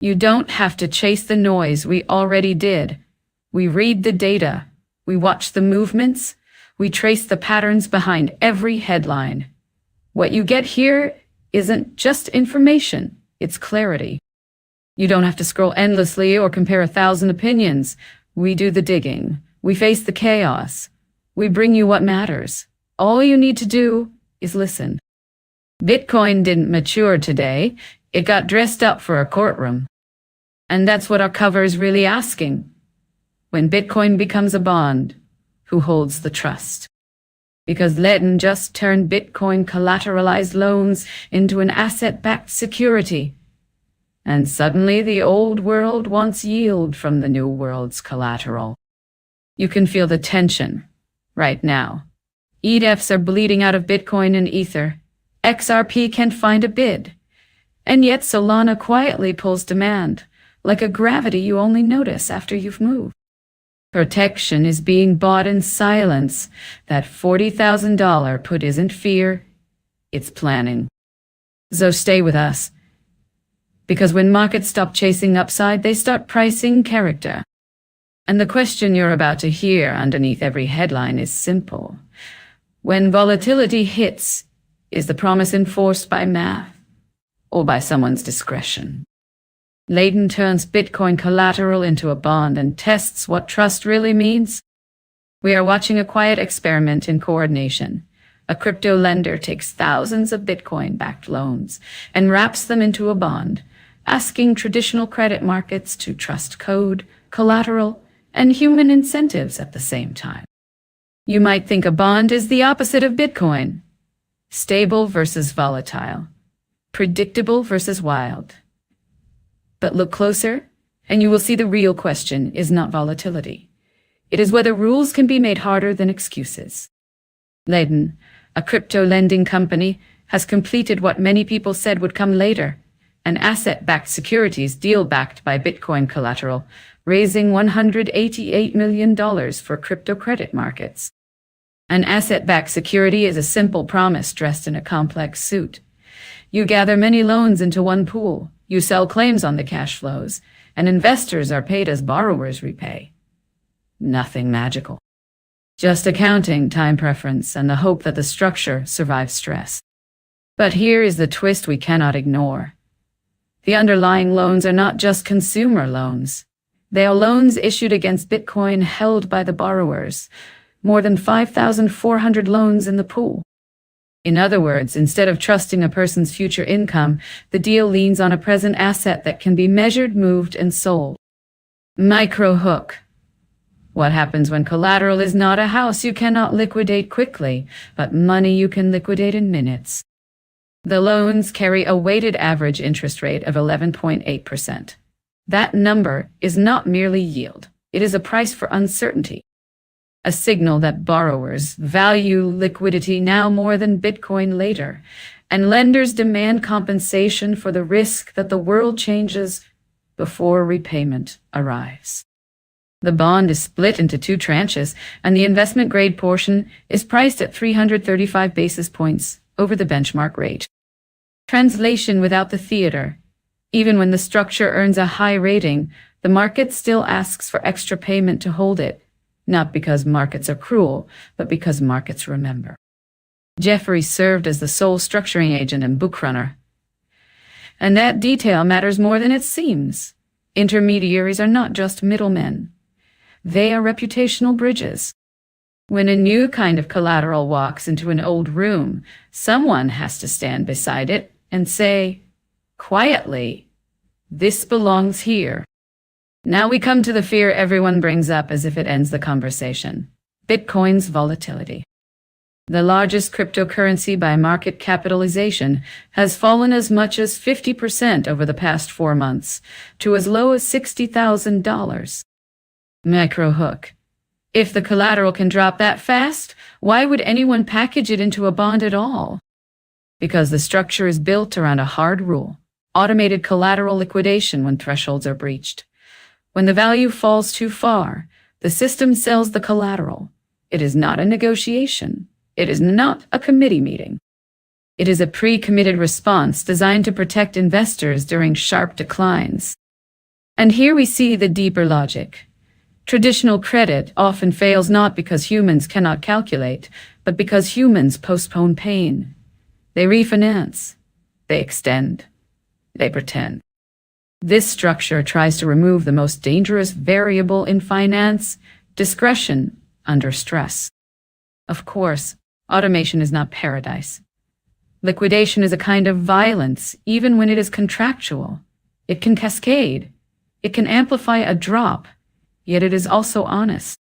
You don't have to chase the noise. We already did. We read the data. We watch the movements. We trace the patterns behind every headline. What you get here isn't just information, it's clarity. You don't have to scroll endlessly or compare 1,000 opinions. We do the digging. We face the chaos. We bring you what matters. All you need to do is listen. Bitcoin didn't mature today. It got dressed up for a courtroom. And that's what our cover is really asking. When Bitcoin becomes a bond, who holds the trust? Because Ledn just turned Bitcoin-collateralized loans into an asset-backed security. And suddenly the old world wants yield from the new world's collateral. You can feel the tension right now. ETFs are bleeding out of Bitcoin and Ether. XRP can't find a bid. And yet Solana quietly pulls demand, like a gravity you only notice after you've moved. Protection is being bought in silence. That $40,000 put isn't fear, it's planning. So stay with us. Because when markets stop chasing upside, they start pricing character. And the question you're about to hear underneath every headline is simple. When volatility hits, is the promise enforced by math or by someone's discretion? Ledn turns Bitcoin collateral into a bond and tests what trust really means. We are watching a quiet experiment in coordination. A crypto lender takes thousands of Bitcoin-backed loans and wraps them into a bond, asking traditional credit markets to trust code, collateral, and human incentives at the same time. You might think a bond is the opposite of Bitcoin. Stable versus volatile. Predictable versus wild. But look closer, and you will see the real question is not volatility. It is whether rules can be made harder than excuses. Ledn, a crypto lending company, has completed what many people said would come later, an asset-backed securities deal backed by Bitcoin collateral, raising $188 million for crypto credit markets. An asset-backed security is a simple promise dressed in a complex suit. You gather many loans into one pool. You sell claims on the cash flows, and investors are paid as borrowers repay. Nothing magical. Just accounting, time preference, and the hope that the structure survives stress. But here is the twist we cannot ignore. The underlying loans are not just consumer loans. They are loans issued against Bitcoin held by the borrowers. More than 5,400 loans in the pool. In other words, instead of trusting a person's future income, the deal leans on a present asset that can be measured, moved, and sold. Micro hook. What happens when collateral is not a house you cannot liquidate quickly, but money you can liquidate in minutes? The loans carry a weighted average interest rate of 11.8%. That number is not merely yield. It is a price for uncertainty. A signal that borrowers value liquidity now more than Bitcoin later, and lenders demand compensation for the risk that the world changes before repayment arrives. The bond is split into two tranches, and the investment-grade portion is priced at 335 basis points over the benchmark rate. Translation without the theater. Even when the structure earns a high rating, the market still asks for extra payment to hold it. Not because markets are cruel, but because markets remember. Jeffrey served as the sole structuring agent and bookrunner. And that detail matters more than it seems. Intermediaries are not just middlemen. They are reputational bridges. When a new kind of collateral walks into an old room, someone has to stand beside it and say, quietly, "This belongs here." Now we come to the fear everyone brings up as if it ends the conversation. Bitcoin's volatility. The largest cryptocurrency by market capitalization has fallen as much as 50% over the past 4 months, to as low as $60,000. Micro hook. If the collateral can drop that fast, why would anyone package it into a bond at all? Because the structure is built around a hard rule: automated collateral liquidation when thresholds are breached. When the value falls too far, the system sells the collateral. It is not a negotiation. It is not a committee meeting. It is a pre-committed response designed to protect investors during sharp declines. And here we see the deeper logic. Traditional credit often fails not because humans cannot calculate, but because humans postpone pain. They refinance, they extend, they pretend. This structure tries to remove the most dangerous variable in finance, discretion under stress. Of course, automation is not paradise. Liquidation is a kind of violence, even when it is contractual. It can cascade. It can amplify a drop, yet it is also honest.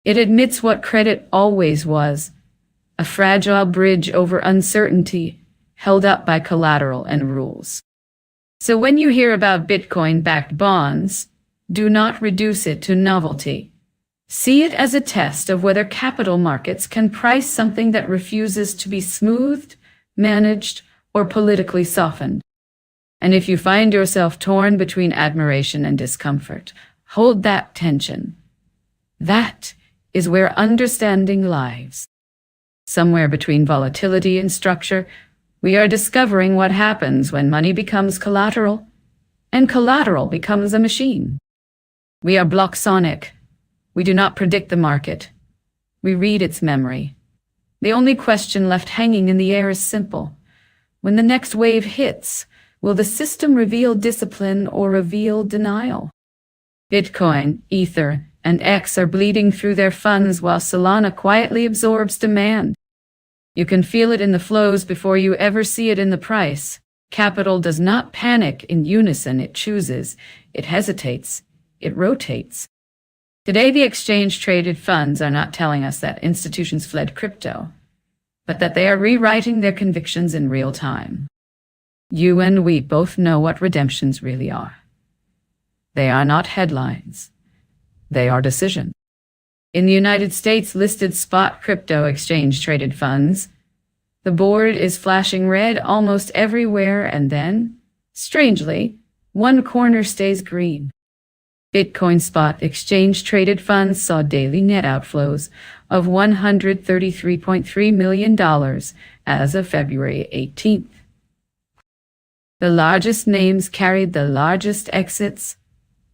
It admits what credit always was, a fragile bridge over uncertainty held up by collateral and rules. So when you hear about Bitcoin-backed bonds, do not reduce it to novelty. See it as a test of whether capital markets can price something that refuses to be smoothed, managed, or politically softened. And if you find yourself torn between admiration and discomfort, hold that tension. That is where understanding lies. Somewhere between volatility and structure, we are discovering what happens when money becomes collateral, and collateral becomes a machine. We are blocksonic. We do not predict the market. We read its memory. The only question left hanging in the air is simple. When the next wave hits, will the system reveal discipline or reveal denial? Bitcoin, Ether, and X are bleeding through their funds while Solana quietly absorbs demand. You can feel it in the flows before you ever see it in the price. Capital does not panic in unison. It chooses, it hesitates, it rotates. Today, the exchange-traded funds are not telling us that institutions fled crypto, but that they are rewriting their convictions in real time. You and we both know what redemptions really are. They are not headlines. They are decisions. In the United States listed spot crypto exchange-traded funds, the board is flashing red almost everywhere, and then, strangely, one corner stays green. Bitcoin spot exchange-traded funds saw daily net outflows of $133.3 million as of February 18th. The largest names carried the largest exits.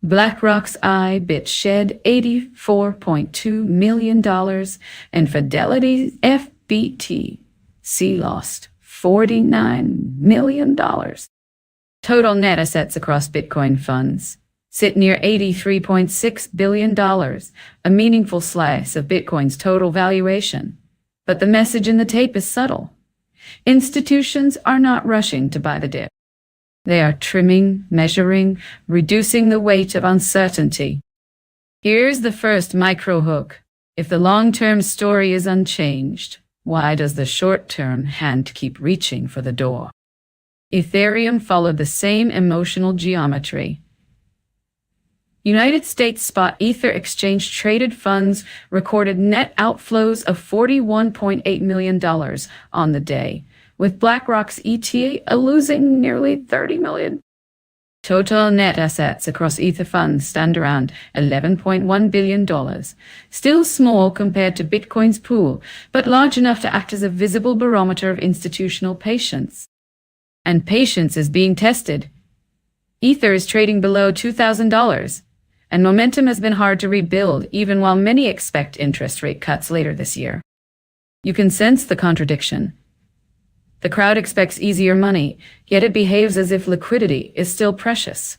BlackRock's IBIT shed $84.2 million, and Fidelity's FBTC lost $49 million. Total net assets across Bitcoin funds sit near $83.6 billion, a meaningful slice of Bitcoin's total valuation. But the message in the tape is subtle. Institutions are not rushing to buy the dip. They are trimming, measuring, reducing the weight of uncertainty. Here's the first micro hook. If the long-term story is unchanged, why does the short-term hand keep reaching for the door? Ethereum followed the same emotional geometry. United States spot Ether exchange-traded funds recorded net outflows of $41.8 million on the day, with BlackRock's ETF losing nearly $30 million. Total net assets across Ether funds stand around $11.1 billion, still small compared to Bitcoin's pool, but large enough to act as a visible barometer of institutional patience. And patience is being tested. Ether is trading below $2,000, and momentum has been hard to rebuild even while many expect interest rate cuts later this year. You can sense the contradiction. The crowd expects easier money, yet it behaves as if liquidity is still precious.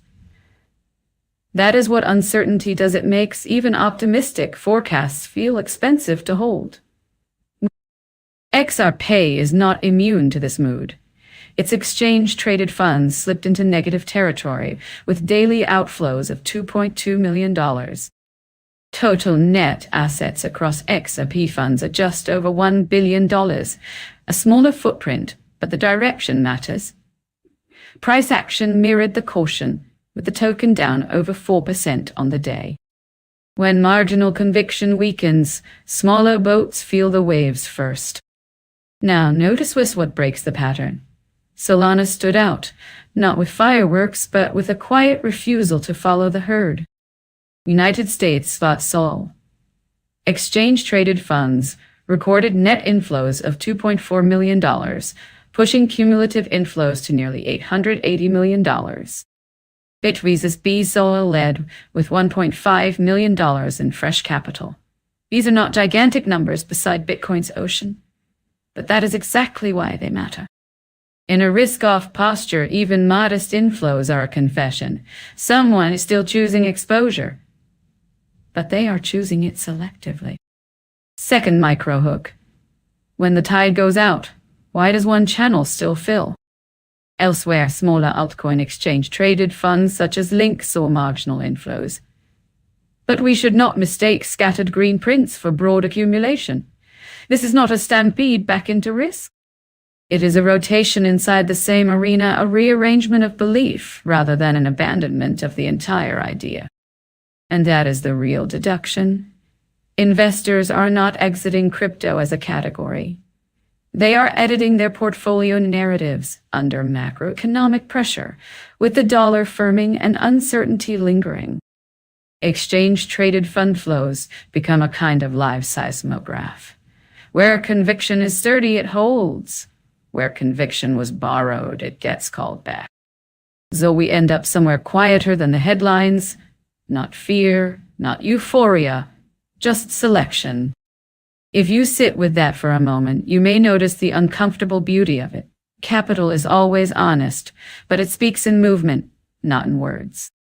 That is what uncertainty does. It makes even optimistic forecasts feel expensive to hold. XRP is not immune to this mood. Its exchange-traded funds slipped into negative territory, with daily outflows of $2.2 million. Total net assets across XRP funds are just over $1 billion, a smaller footprint, but the direction matters. Price action mirrored the caution, with the token down over 4% on the day. When marginal conviction weakens, smaller boats feel the waves first. Now, notice what breaks the pattern. Solana stood out, not with fireworks, but with a quiet refusal to follow the herd. United States spot Sol. Exchange-traded funds recorded net inflows of $2.4 million, pushing cumulative inflows to nearly $880 million. Bitwise's B-Soil led with $1.5 million in fresh capital. These are not gigantic numbers beside Bitcoin's ocean, but that is exactly why they matter. In a risk-off posture, even modest inflows are a confession. Someone is still choosing exposure, but they are choosing it selectively. Second micro hook. When the tide goes out, why does one channel still fill? Elsewhere, smaller altcoin exchange-traded funds such as Link saw marginal inflows. But we should not mistake scattered green prints for broad accumulation. This is not a stampede back into risk. It is a rotation inside the same arena, a rearrangement of belief rather than an abandonment of the entire idea. And that is the real deduction. Investors are not exiting crypto as a category. They are editing their portfolio narratives under macroeconomic pressure, with the dollar firming and uncertainty lingering. Exchange-traded fund flows become a kind of live seismograph. Where conviction is sturdy, it holds. Where conviction was borrowed, it gets called back. So we end up somewhere quieter than the headlines. Not fear, not euphoria, just selection. If you sit with that for a moment, you may notice the uncomfortable beauty of it. Capital is always honest, but it speaks in movement, not in words.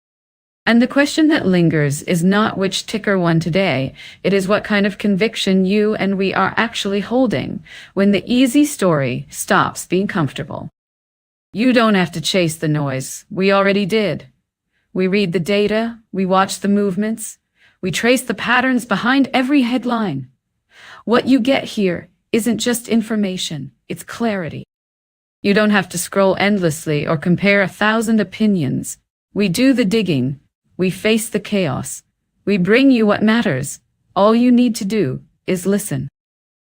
And the question that lingers is not which ticker won today, it is what kind of conviction you and we are actually holding when the easy story stops being comfortable. You don't have to chase the noise. We already did. We read the data, we watch the movements, we trace the patterns behind every headline. What you get here isn't just information, it's clarity. You don't have to scroll endlessly or compare 1,000 opinions. We do the digging. We face the chaos. We bring you what matters. All you need to do is listen.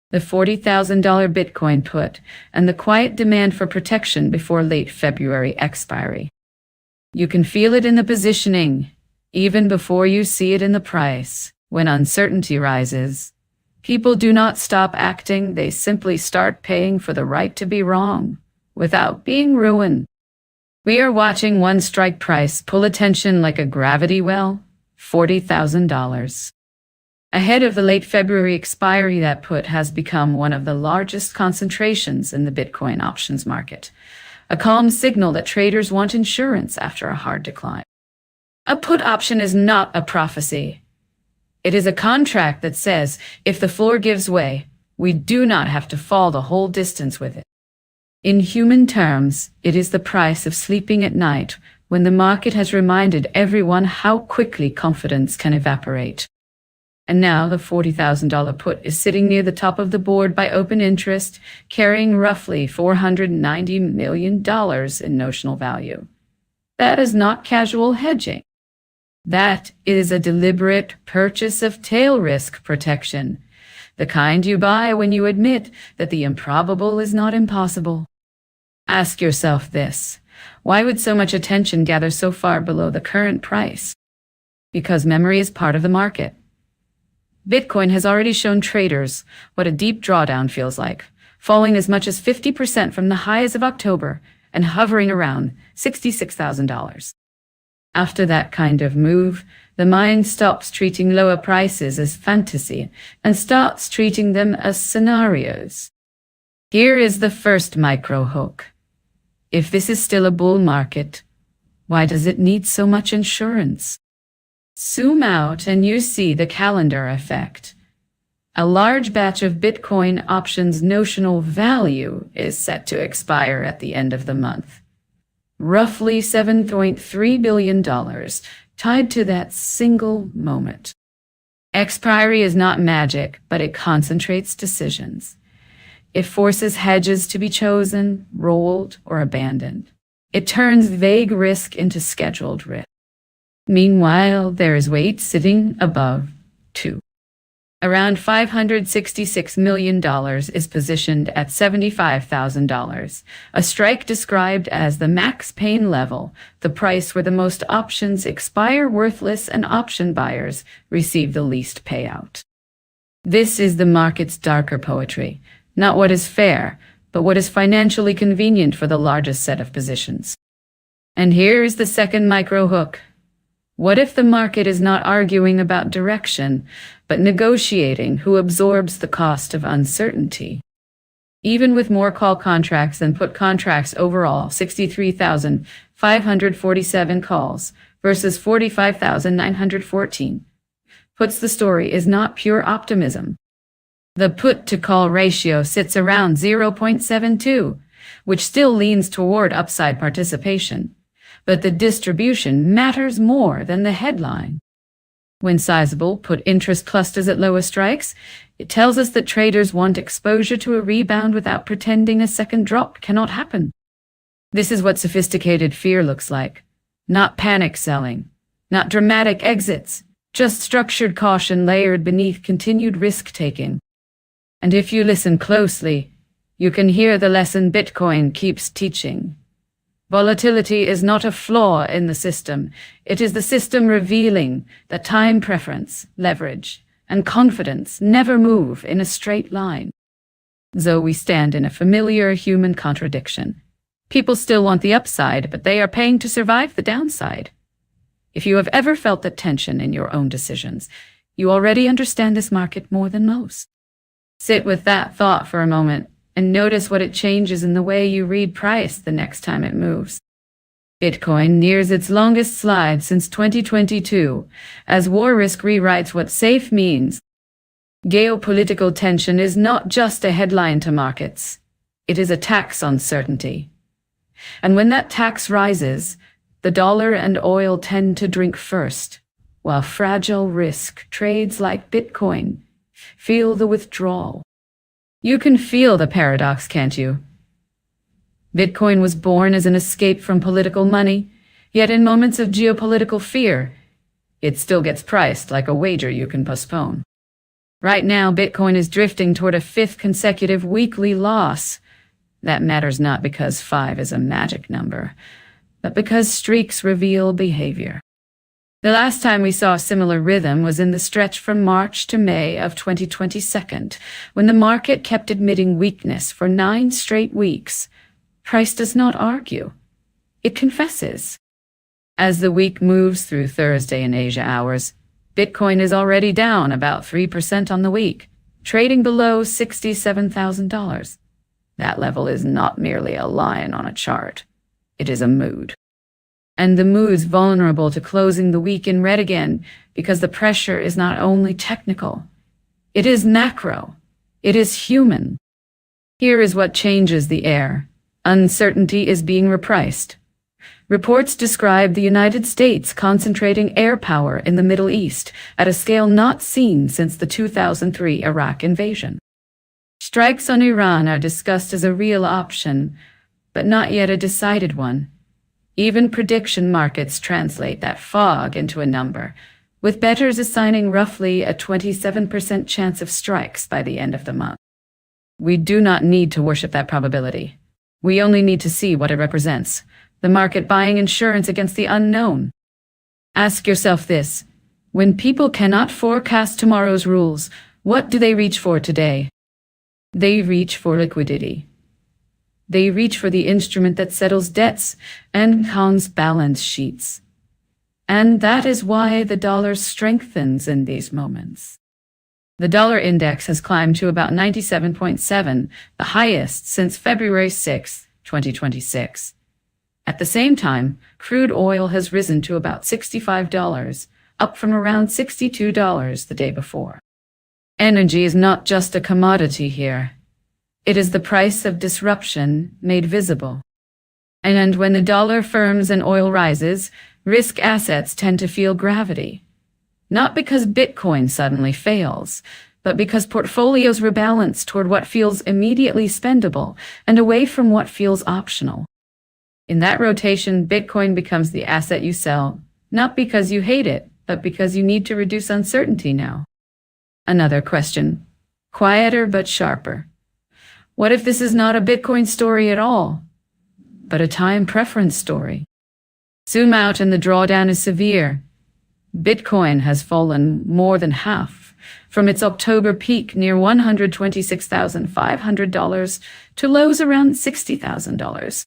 The $40,000 Bitcoin put and the quiet demand for protection before late February expiry. You can feel it in the positioning, even before you see it in the price. When uncertainty rises, people do not stop acting, they simply start paying for the right to be wrong, without being ruined. We are watching one strike price pull attention like a gravity well, $40,000. Ahead of the late February expiry, that put has become one of the largest concentrations in the Bitcoin options market, a calm signal that traders want insurance after a hard decline. A put option is not a prophecy. It is a contract that says if the floor gives way, we do not have to fall the whole distance with it. In human terms, it is the price of sleeping at night when the market has reminded everyone how quickly confidence can evaporate. And now the $40,000 put is sitting near the top of the board by open interest, carrying roughly $490 million in notional value. That is not casual hedging. That is a deliberate purchase of tail risk protection, the kind you buy when you admit that the improbable is not impossible. Ask yourself this: why would so much attention gather so far below the current price? Because memory is part of the market. Bitcoin has already shown traders what a deep drawdown feels like, falling as much as 50% from the highs of October and hovering around $66,000. After that kind of move, the mind stops treating lower prices as fantasy and starts treating them as scenarios. Here is the first micro hook. If this is still a bull market, why does it need so much insurance? Zoom out and you see the calendar effect. A large batch of Bitcoin options notional value is set to expire at the end of the month. Roughly $7.3 billion tied to that single moment. Expiry is not magic, but it concentrates decisions. It forces hedges to be chosen, rolled, or abandoned. It turns vague risk into scheduled risk. Meanwhile, there is weight sitting above 2. Around $566 million is positioned at $75,000, a strike described as the max pain level, the price where the most options expire worthless and option buyers receive the least payout. This is the market's darker poetry. Not what is fair, but what is financially convenient for the largest set of positions. And here is the second micro hook. What if the market is not arguing about direction, but negotiating who absorbs the cost of uncertainty? Even with more call contracts than put contracts overall, 63,547 calls versus 45,914, puts the story is not pure optimism. The put-to-call ratio sits around 0.72, which still leans toward upside participation. But the distribution matters more than the headline. When sizable put interest clusters at lower strikes, it tells us that traders want exposure to a rebound without pretending a second drop cannot happen. This is what sophisticated fear looks like. Not panic selling, not dramatic exits, just structured caution layered beneath continued risk-taking. And if you listen closely, you can hear the lesson Bitcoin keeps teaching. Volatility is not a flaw in the system. It is the system revealing that time preference, leverage, and confidence never move in a straight line. So we stand in a familiar human contradiction. People still want the upside, but they are paying to survive the downside. If you have ever felt that tension in your own decisions, you already understand this market more than most. Sit with that thought for a moment and notice what it changes in the way you read price the next time it moves. Bitcoin nears its longest slide since 2022, as war risk rewrites what safe means. Geopolitical tension is not just a headline to markets. It is a tax on certainty. And when that tax rises, the dollar and oil tend to drink first, while fragile risk trades like Bitcoin feel the withdrawal. You can feel the paradox, can't you? Bitcoin was born as an escape from political money, yet in moments of geopolitical fear, it still gets priced like a wager you can postpone. Right now, Bitcoin is drifting toward a fifth consecutive weekly loss. That matters not because 5 is a magic number, but because streaks reveal behavior. The last time we saw a similar rhythm was in the stretch from March to May of 2022, when the market kept admitting weakness for 9 straight weeks. Price does not argue. It confesses. As the week moves through Thursday and Asia hours, Bitcoin is already down about 3% on the week, trading below $67,000. That level is not merely a line on a chart. It is a mood. And the mood's vulnerable to closing the week in red again because the pressure is not only technical. It is macro. It is human. Here is what changes the air. Uncertainty is being repriced. Reports describe the United States concentrating air power in the Middle East at a scale not seen since the 2003 Iraq invasion. Strikes on Iran are discussed as a real option, but not yet a decided one. Even prediction markets translate that fog into a number, with bettors assigning roughly a 27% chance of strikes by the end of the month. We do not need to worship that probability. We only need to see what it represents, the market buying insurance against the unknown. Ask yourself this: when people cannot forecast tomorrow's rules, what do they reach for today? They reach for liquidity. They reach for the instrument that settles debts and calms balance sheets. And that is why the dollar strengthens in these moments. The dollar index has climbed to about 97.7, the highest since February 6, 2026. At the same time, crude oil has risen to about $65, up from around $62 the day before. Energy is not just a commodity here. It is the price of disruption made visible. And when the dollar firms and oil rises, risk assets tend to feel gravity. Not because Bitcoin suddenly fails, but because portfolios rebalance toward what feels immediately spendable and away from what feels optional. In that rotation, Bitcoin becomes the asset you sell, not because you hate it, but because you need to reduce uncertainty now. Another question, quieter but sharper. What if this is not a Bitcoin story at all, but a time preference story? Zoom out and the drawdown is severe. Bitcoin has fallen more than half from its October peak near $126,500 to lows around $60,000.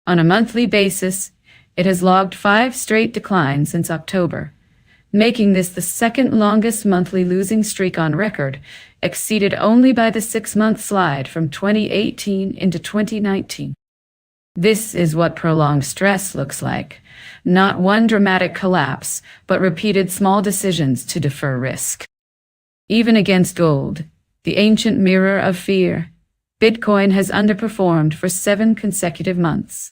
On a monthly basis, It has logged 5 straight declines since October, making this the second longest monthly losing streak on record, exceeded only by the 6-month slide from 2018 into 2019. This is what prolonged stress looks like. Not one dramatic collapse, but repeated small decisions to defer risk. Even against gold, the ancient mirror of fear, Bitcoin has underperformed for 7 consecutive months.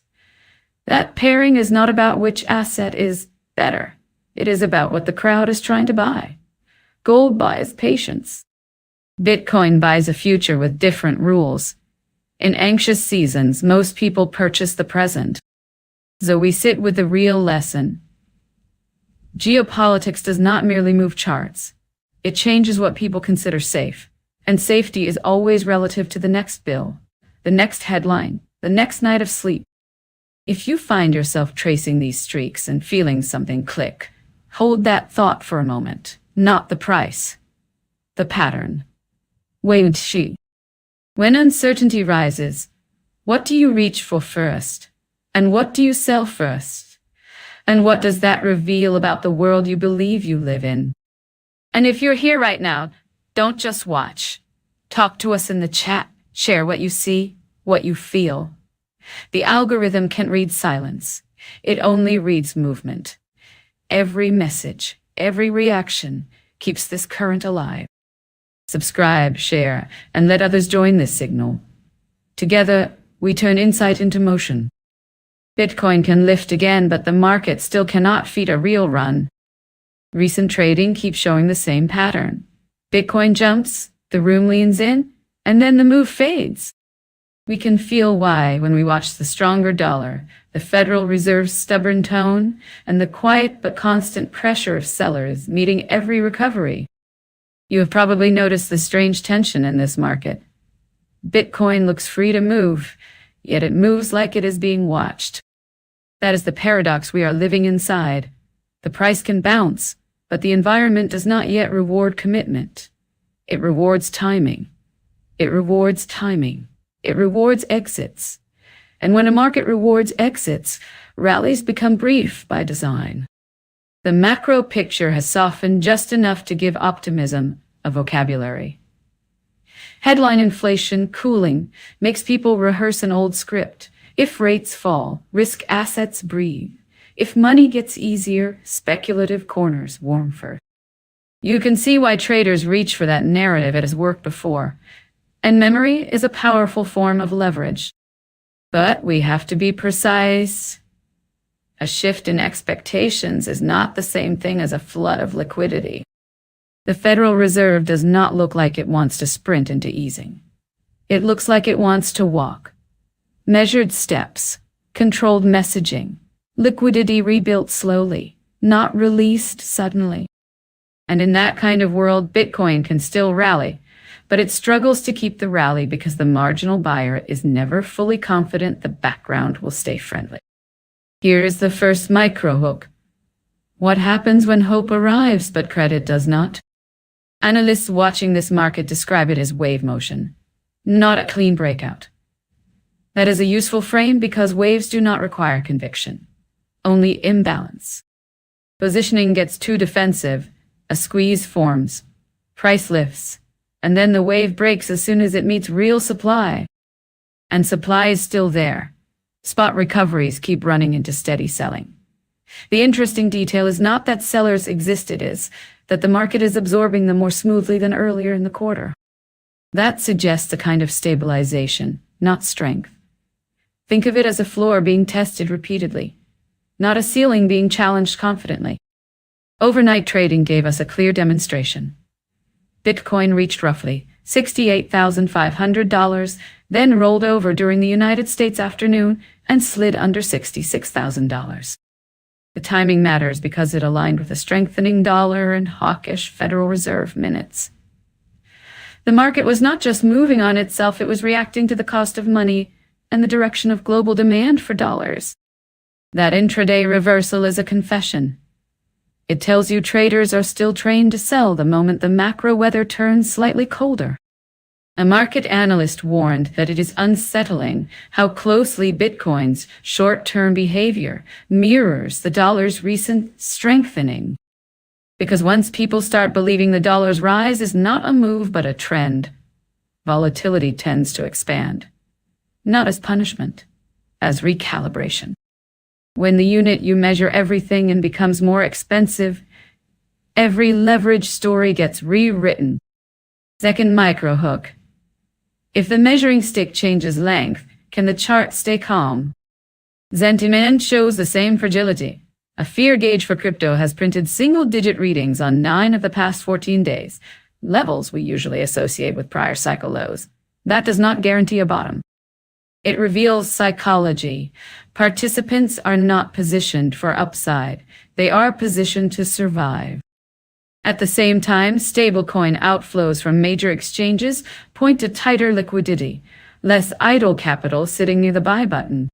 That pairing is not about which asset is better. It is about what the crowd is trying to buy. Gold buys patience. Bitcoin buys a future with different rules. In anxious seasons, most people purchase the present. So we sit with the real lesson. Geopolitics does not merely move charts. It changes what people consider safe. And safety is always relative to the next bill, the next headline, the next night of sleep. If you find yourself tracing these streaks and feeling something click, hold that thought for a moment. Not the price, the pattern. Wait, she. When uncertainty rises, what do you reach for first? And what do you sell first? And what does that reveal about the world you believe you live in? And if you're here right now, don't just watch. Talk to us in the chat. Share what you see, what you feel. The algorithm can't read silence. It only reads movement. Every message, every reaction keeps this current alive. Subscribe, share, and let others join this signal. Together, we turn insight into motion. Bitcoin can lift again, but the market still cannot feed a real run. Recent trading keeps showing the same pattern. Bitcoin jumps, the room leans in, and then the move fades. We can feel why when we watch the stronger dollar, the Federal Reserve's stubborn tone, and the quiet but constant pressure of sellers meeting every recovery. You have probably noticed the strange tension in this market. Bitcoin looks free to move, yet it moves like it is being watched. That is the paradox we are living inside. The price can bounce, but the environment does not yet reward commitment. It rewards timing. It rewards timing. It rewards exits. And when a market rewards exits, rallies become brief by design. The macro picture has softened just enough to give optimism a vocabulary. Headline inflation cooling makes people rehearse an old script. If rates fall, risk assets breathe. If money gets easier, speculative corners warm first. You can see why traders reach for that narrative. It has worked before. And memory is a powerful form of leverage. But we have to be precise. A shift in expectations is not the same thing as a flood of liquidity. The Federal Reserve does not look like it wants to sprint into easing. It looks like it wants to walk. Measured steps, controlled messaging, liquidity rebuilt slowly, not released suddenly. And in that kind of world, Bitcoin can still rally, but it struggles to keep the rally because the marginal buyer is never fully confident the background will stay friendly. Here is the first micro hook. What happens when hope arrives but credit does not? Analysts watching this market describe it as wave motion, not a clean breakout. That is a useful frame because waves do not require conviction, only imbalance. Positioning gets too defensive, a squeeze forms, price lifts, and then the wave breaks as soon as it meets real supply. And supply is still there. Spot recoveries keep running into steady selling. The interesting detail is not that sellers existed, is that the market is absorbing them more smoothly than earlier in the quarter. That suggests a kind of stabilization, not strength. Think of it as a floor being tested repeatedly, not a ceiling being challenged confidently. Overnight trading gave us a clear demonstration. Bitcoin reached roughly $68,500, then rolled over during the United States afternoon and slid under $66,000. The timing matters because it aligned with a strengthening dollar and hawkish Federal Reserve minutes. The market was not just moving on itself, it was reacting to the cost of money and the direction of global demand for dollars. That intraday reversal is a confession. It tells you traders are still trained to sell the moment the macro weather turns slightly colder. A market analyst warned that it is unsettling how closely Bitcoin's short-term behavior mirrors the dollar's recent strengthening. Because once people start believing the dollar's rise is not a move but a trend, volatility tends to expand. Not as punishment, as recalibration. When the unit you measure everything in becomes more expensive, every leverage story gets rewritten. Second micro hook. If the measuring stick changes length, can the chart stay calm? Sentiment shows the same fragility. A fear gauge for crypto has printed single-digit readings on 9 of the past 14 days, levels we usually associate with prior cycle lows. That does not guarantee a bottom. It reveals psychology. Participants are not positioned for upside. They are positioned to survive. At the same time, stablecoin outflows from major exchanges point to tighter liquidity, less idle capital sitting near the buy button.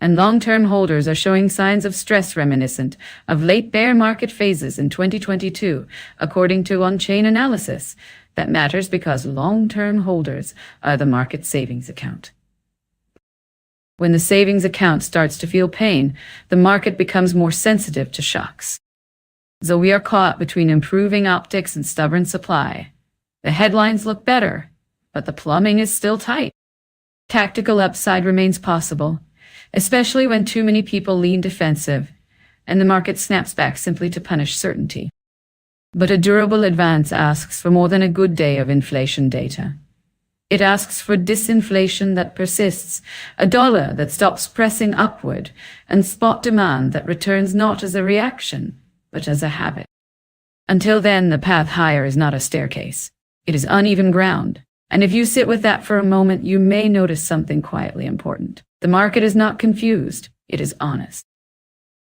And long-term holders are showing signs of stress reminiscent of late bear market phases in 2022, according to on-chain analysis. That matters because long-term holders are the market savings account. When the savings account starts to feel pain, the market becomes more sensitive to shocks. So we are caught between improving optics and stubborn supply. The headlines look better, but the plumbing is still tight. Tactical upside remains possible, especially when too many people lean defensive, and the market snaps back simply to punish certainty. But a durable advance asks for more than a good day of inflation data. It asks for disinflation that persists, a dollar that stops pressing upward, and spot demand that returns not as a reaction, but as a habit. Until then, the path higher is not a staircase. It is uneven ground. And if you sit with that for a moment, you may notice something quietly important. The market is not confused. It is honest.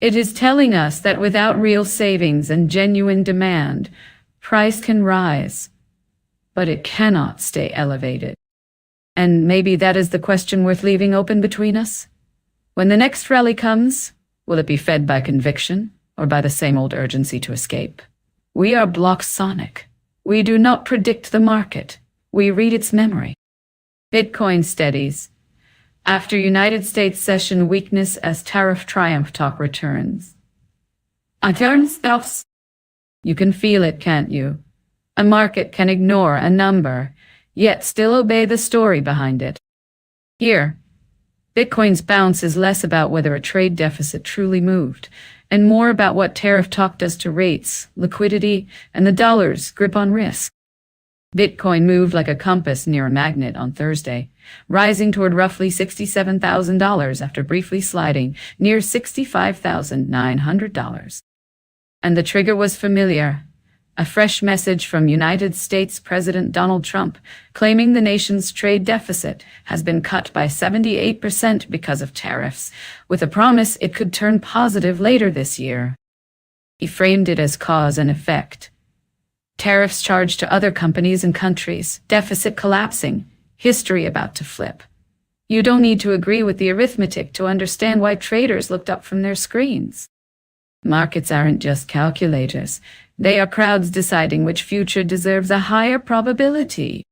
It is telling us that without real savings and genuine demand, price can rise, but it cannot stay elevated. And maybe that is the question worth leaving open between us. When the next rally comes, will it be fed by conviction or by the same old urgency to escape? We are block-sonic. We do not predict the market. We read its memory. Bitcoin steadies. After United States session weakness as tariff triumph talk returns. You can feel it, can't you? A market can ignore a number, yet still obey the story behind it. Here, Bitcoin's bounce is less about whether a trade deficit truly moved, and more about what tariff talk does to rates, liquidity, and the dollar's grip on risk. Bitcoin moved like a compass near a magnet on Thursday, rising toward roughly $67,000 after briefly sliding near $65,900. And the trigger was familiar. A fresh message from United States President Donald Trump claiming the nation's trade deficit has been cut by 78% because of tariffs, with a promise it could turn positive later this year. He framed it as cause and effect. Tariffs charged to other companies and countries, deficit collapsing, history about to flip. You don't need to agree with the arithmetic to understand why traders looked up from their screens. Markets aren't just calculators. They are crowds deciding which future deserves a higher probability.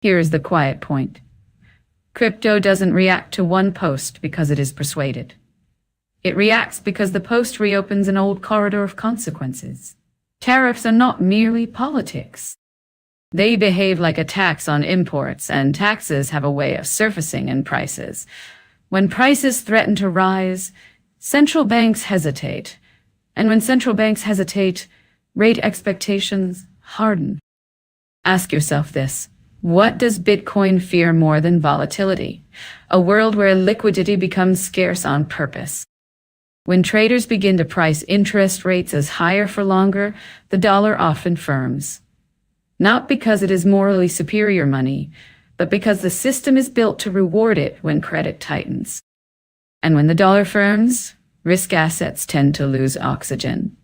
Here is the quiet point. Crypto doesn't react to one post because it is persuaded. It reacts because the post reopens an old corridor of consequences. Tariffs are not merely politics. They behave like a tax on imports, and taxes have a way of surfacing in prices. When prices threaten to rise, central banks hesitate. And when central banks hesitate, rate expectations harden. Ask yourself this. What does Bitcoin fear more than volatility? A world where liquidity becomes scarce on purpose. When traders begin to price interest rates as higher for longer, the dollar often firms. Not because it is morally superior money, but because the system is built to reward it when credit tightens. And when the dollar firms, risk assets tend to lose oxygen.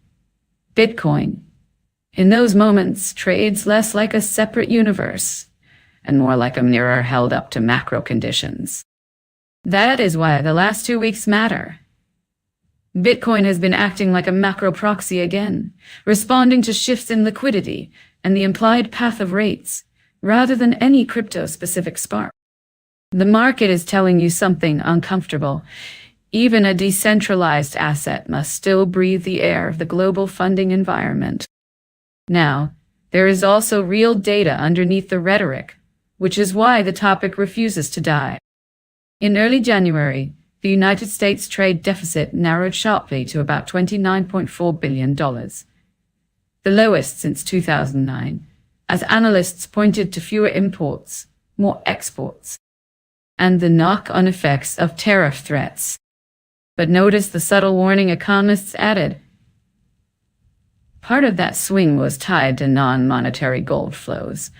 Bitcoin, in those moments, trades less like a separate universe and more like a mirror held up to macro conditions. That is why the last 2 weeks matter. Bitcoin has been acting like a macro proxy again, responding to shifts in liquidity and the implied path of rates, rather than any crypto-specific spark. The market is telling you something uncomfortable. Even a decentralized asset must still breathe the air of the global funding environment. Now, there is also real data underneath the rhetoric, which is why the topic refuses to die. In early January, the United States trade deficit narrowed sharply to about $29.4 billion, the lowest since 2009, as analysts pointed to fewer imports, more exports, and the knock-on effects of tariff threats. But notice the subtle warning economists added. Part of that swing was tied to non-monetary gold flows,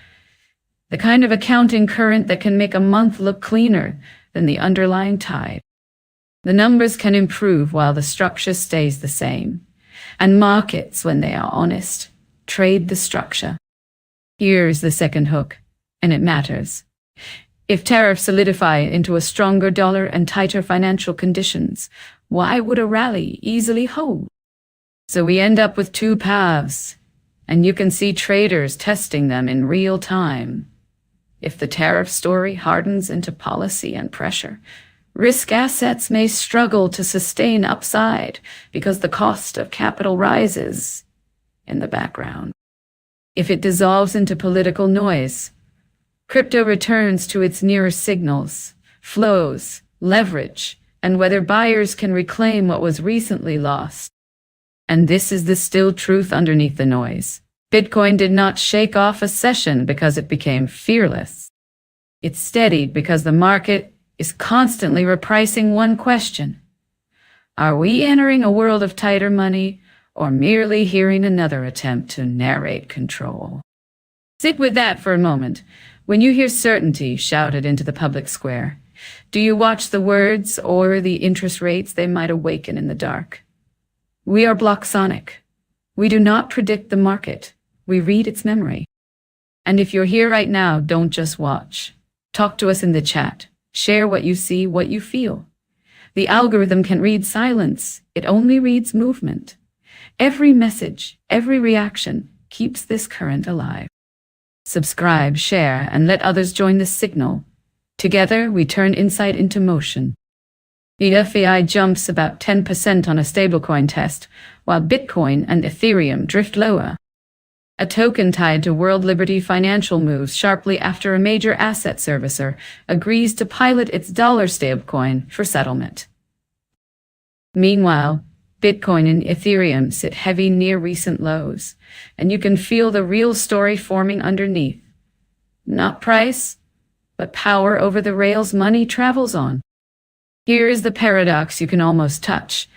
the kind of accounting current that can make a month look cleaner than the underlying tide. The numbers can improve while the structure stays the same, and markets, when they are honest, trade the structure. Here's the second hook, and it matters. If tariffs solidify into a stronger dollar and tighter financial conditions, why would a rally easily hold? So we end up with two paths, and you can see traders testing them in real time. If the tariff story hardens into policy and pressure, risk assets may struggle to sustain upside because the cost of capital rises in the background. If it dissolves into political noise, crypto returns to its nearest signals, flows, leverage, and whether buyers can reclaim what was recently lost. And this is the still truth underneath the noise. Bitcoin did not shake off a session because it became fearless. It steadied because the market is constantly repricing one question. Are we entering a world of tighter money or merely hearing another attempt to narrate control? Sit with that for a moment. When you hear certainty shouted into the public square, do you watch the words or the interest rates they might awaken in the dark? We are blocksonic. We do not predict the market. We read its memory. And if you're here right now, don't just watch. Talk to us in the chat. Share what you see, what you feel. The algorithm can read silence. It only reads movement. Every message, every reaction keeps this current alive. Subscribe, share, and let others join the signal. Together, we turn insight into motion. The FEI jumps about 10% on a stablecoin test, while Bitcoin and Ethereum drift lower. A token tied to World Liberty Financial moves sharply after a major asset servicer agrees to pilot its dollar stablecoin for settlement. Meanwhile, Bitcoin and Ethereum sit heavy near recent lows, and you can feel the real story forming underneath. Not price, but power over the rails money travels on. Here is the paradox you can almost touch.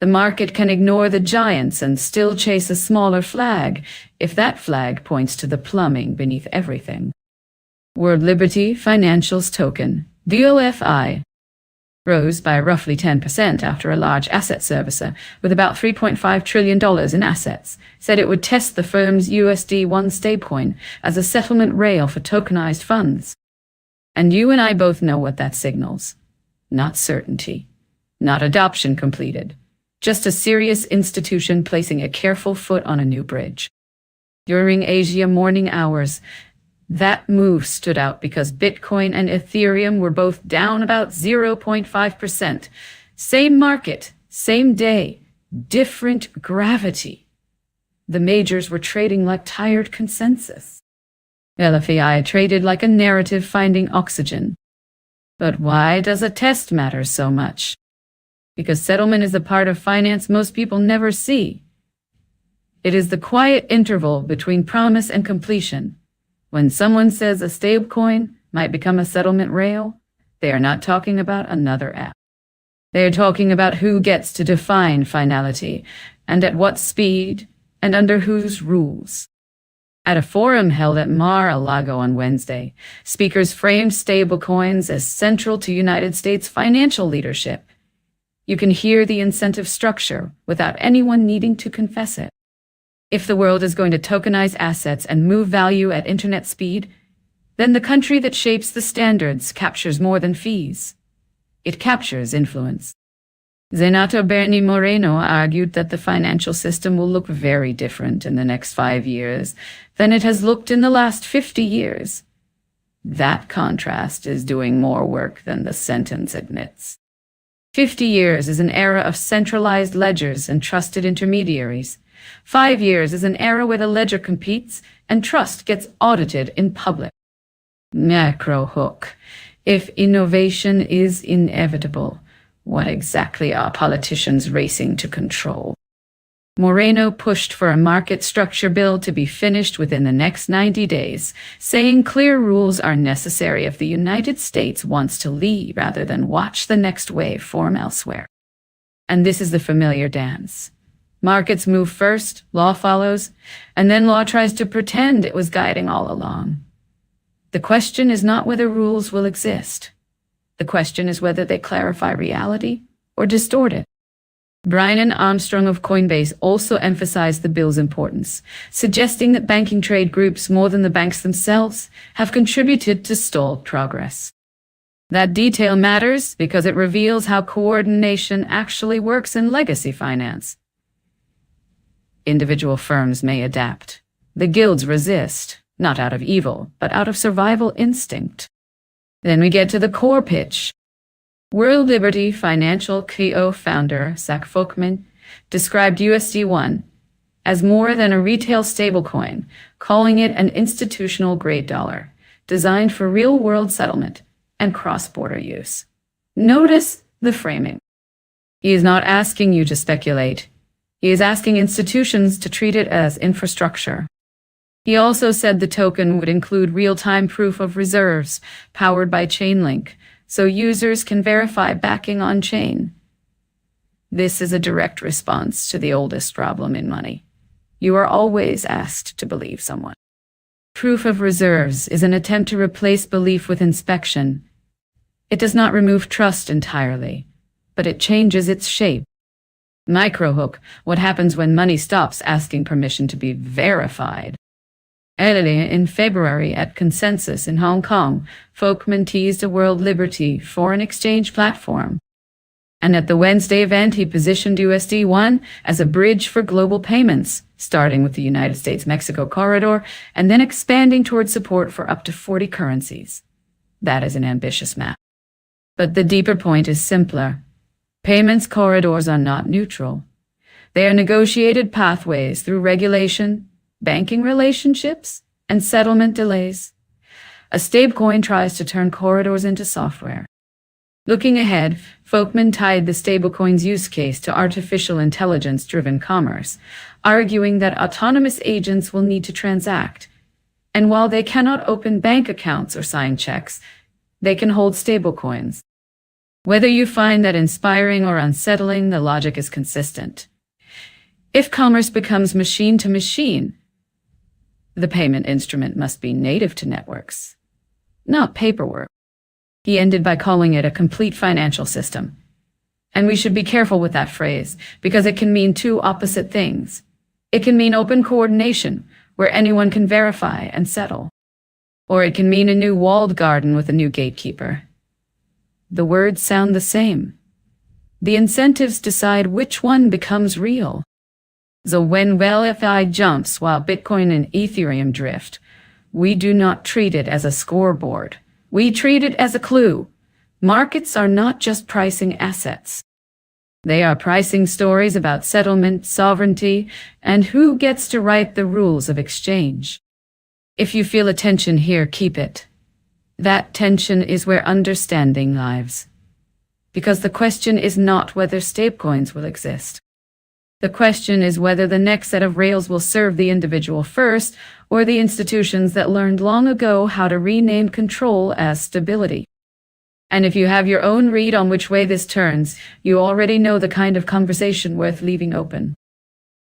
The market can ignore the giants and still chase a smaller flag if that flag points to the plumbing beneath everything. World Liberty Financial's token, DOFI, rose by roughly 10% after a large asset servicer with about $3.5 trillion in assets said it would test the firm's USD-1 stablecoin as a settlement rail for tokenized funds. And you and I both know what that signals. Not certainty, not adoption completed, just a serious institution placing a careful foot on a new bridge. During Asia morning hours, that move stood out because Bitcoin and Ethereum were both down about 0.5%. Same market, same day, different gravity. The majors were trading like tired consensus. LFEI traded like a narrative finding oxygen. But why does a test matter so much? Because settlement is a part of finance most people never see. It is the quiet interval between promise and completion. When someone says a stablecoin might become a settlement rail, they are not talking about another app. They are talking about who gets to define finality, and at what speed, and under whose rules. At a forum held at Mar-a-Lago on Wednesday, speakers framed stablecoins as central to United States financial leadership. You can hear the incentive structure without anyone needing to confess it. If the world is going to tokenize assets and move value at internet speed, then the country that shapes the standards captures more than fees. It captures influence. Senator Bernie Moreno argued that the financial system will look very different in the next 5 years than it has looked in the last 50 years. That contrast is doing more work than the sentence admits. 50 years is an era of centralized ledgers and trusted intermediaries. 5 years is an era where the ledger competes and trust gets audited in public. Macro hook. If innovation is inevitable, what exactly are politicians racing to control? Moreno pushed for a market structure bill to be finished within the next 90 days, saying clear rules are necessary if the United States wants to lead rather than watch the next wave form elsewhere. And this is the familiar dance. Markets move first, law follows, and then law tries to pretend it was guiding all along. The question is not whether rules will exist. The question is whether they clarify reality or distort it. Brian Armstrong of Coinbase also emphasized the bill's importance, suggesting that banking trade groups more than the banks themselves have contributed to stalled progress. That detail matters because it reveals how coordination actually works in legacy finance. Individual firms may adapt. The guilds resist, not out of evil, but out of survival instinct. Then we get to the core pitch. World Liberty Financial co-founder Zach Folkman described USD1 as more than a retail stablecoin, calling it an institutional-grade dollar, designed for real-world settlement and cross-border use. Notice the framing. He is not asking you to speculate. He is asking institutions to treat it as infrastructure. He also said the token would include real-time proof of reserves powered by Chainlink, so users can verify backing on-chain. This is a direct response to the oldest problem in money. You are always asked to believe someone. Proof of reserves is an attempt to replace belief with inspection. It does not remove trust entirely, but it changes its shape. Microhook, what happens when money stops asking permission to be verified? Earlier in February at Consensus in Hong Kong, Folkman teased a World Liberty foreign exchange platform. And at the Wednesday event, he positioned USD1 as a bridge for global payments, starting with the United States-Mexico corridor and then expanding toward support for up to 40 currencies. That is an ambitious map. But the deeper point is simpler. Payments corridors are not neutral. They are negotiated pathways through regulation, banking relationships, and settlement delays. A stablecoin tries to turn corridors into software. Looking ahead, Folkman tied the stablecoin's use case to artificial intelligence-driven commerce, arguing that autonomous agents will need to transact. And while they cannot open bank accounts or sign checks, they can hold stablecoins. Whether you find that inspiring or unsettling, the logic is consistent. If commerce becomes machine-to-machine, the payment instrument must be native to networks, not paperwork. He ended by calling it a complete financial system. And we should be careful with that phrase, because it can mean two opposite things. It can mean open coordination, where anyone can verify and settle. Or it can mean a new walled garden with a new gatekeeper. The words sound the same. The incentives decide which one becomes real. So when VeFi jumps while Bitcoin and Ethereum drift, we do not treat it as a scoreboard. We treat it as a clue. Markets are not just pricing assets. They are pricing stories about settlement, sovereignty, and who gets to write the rules of exchange. If you feel a tension here, keep it. That tension is where understanding lives. Because the question is not whether stablecoins will exist. The question is whether the next set of rails will serve the individual first, or the institutions that learned long ago how to rename control as stability. And if you have your own read on which way this turns, you already know the kind of conversation worth leaving open.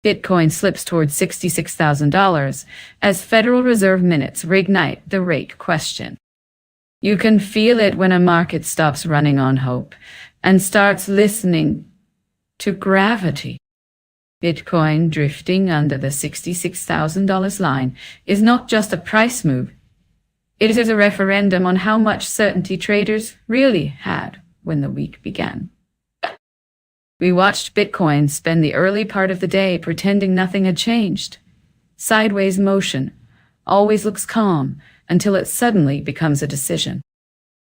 Bitcoin slips towards $66,000 as Federal Reserve minutes reignite the rate question. You can feel it when a market stops running on hope and starts listening to gravity. Bitcoin drifting under the $66,000 line is not just a price move. It is a referendum on how much certainty traders really had when the week began. We watched Bitcoin spend the early part of the day pretending nothing had changed. Sideways motion always looks calm until it suddenly becomes a decision.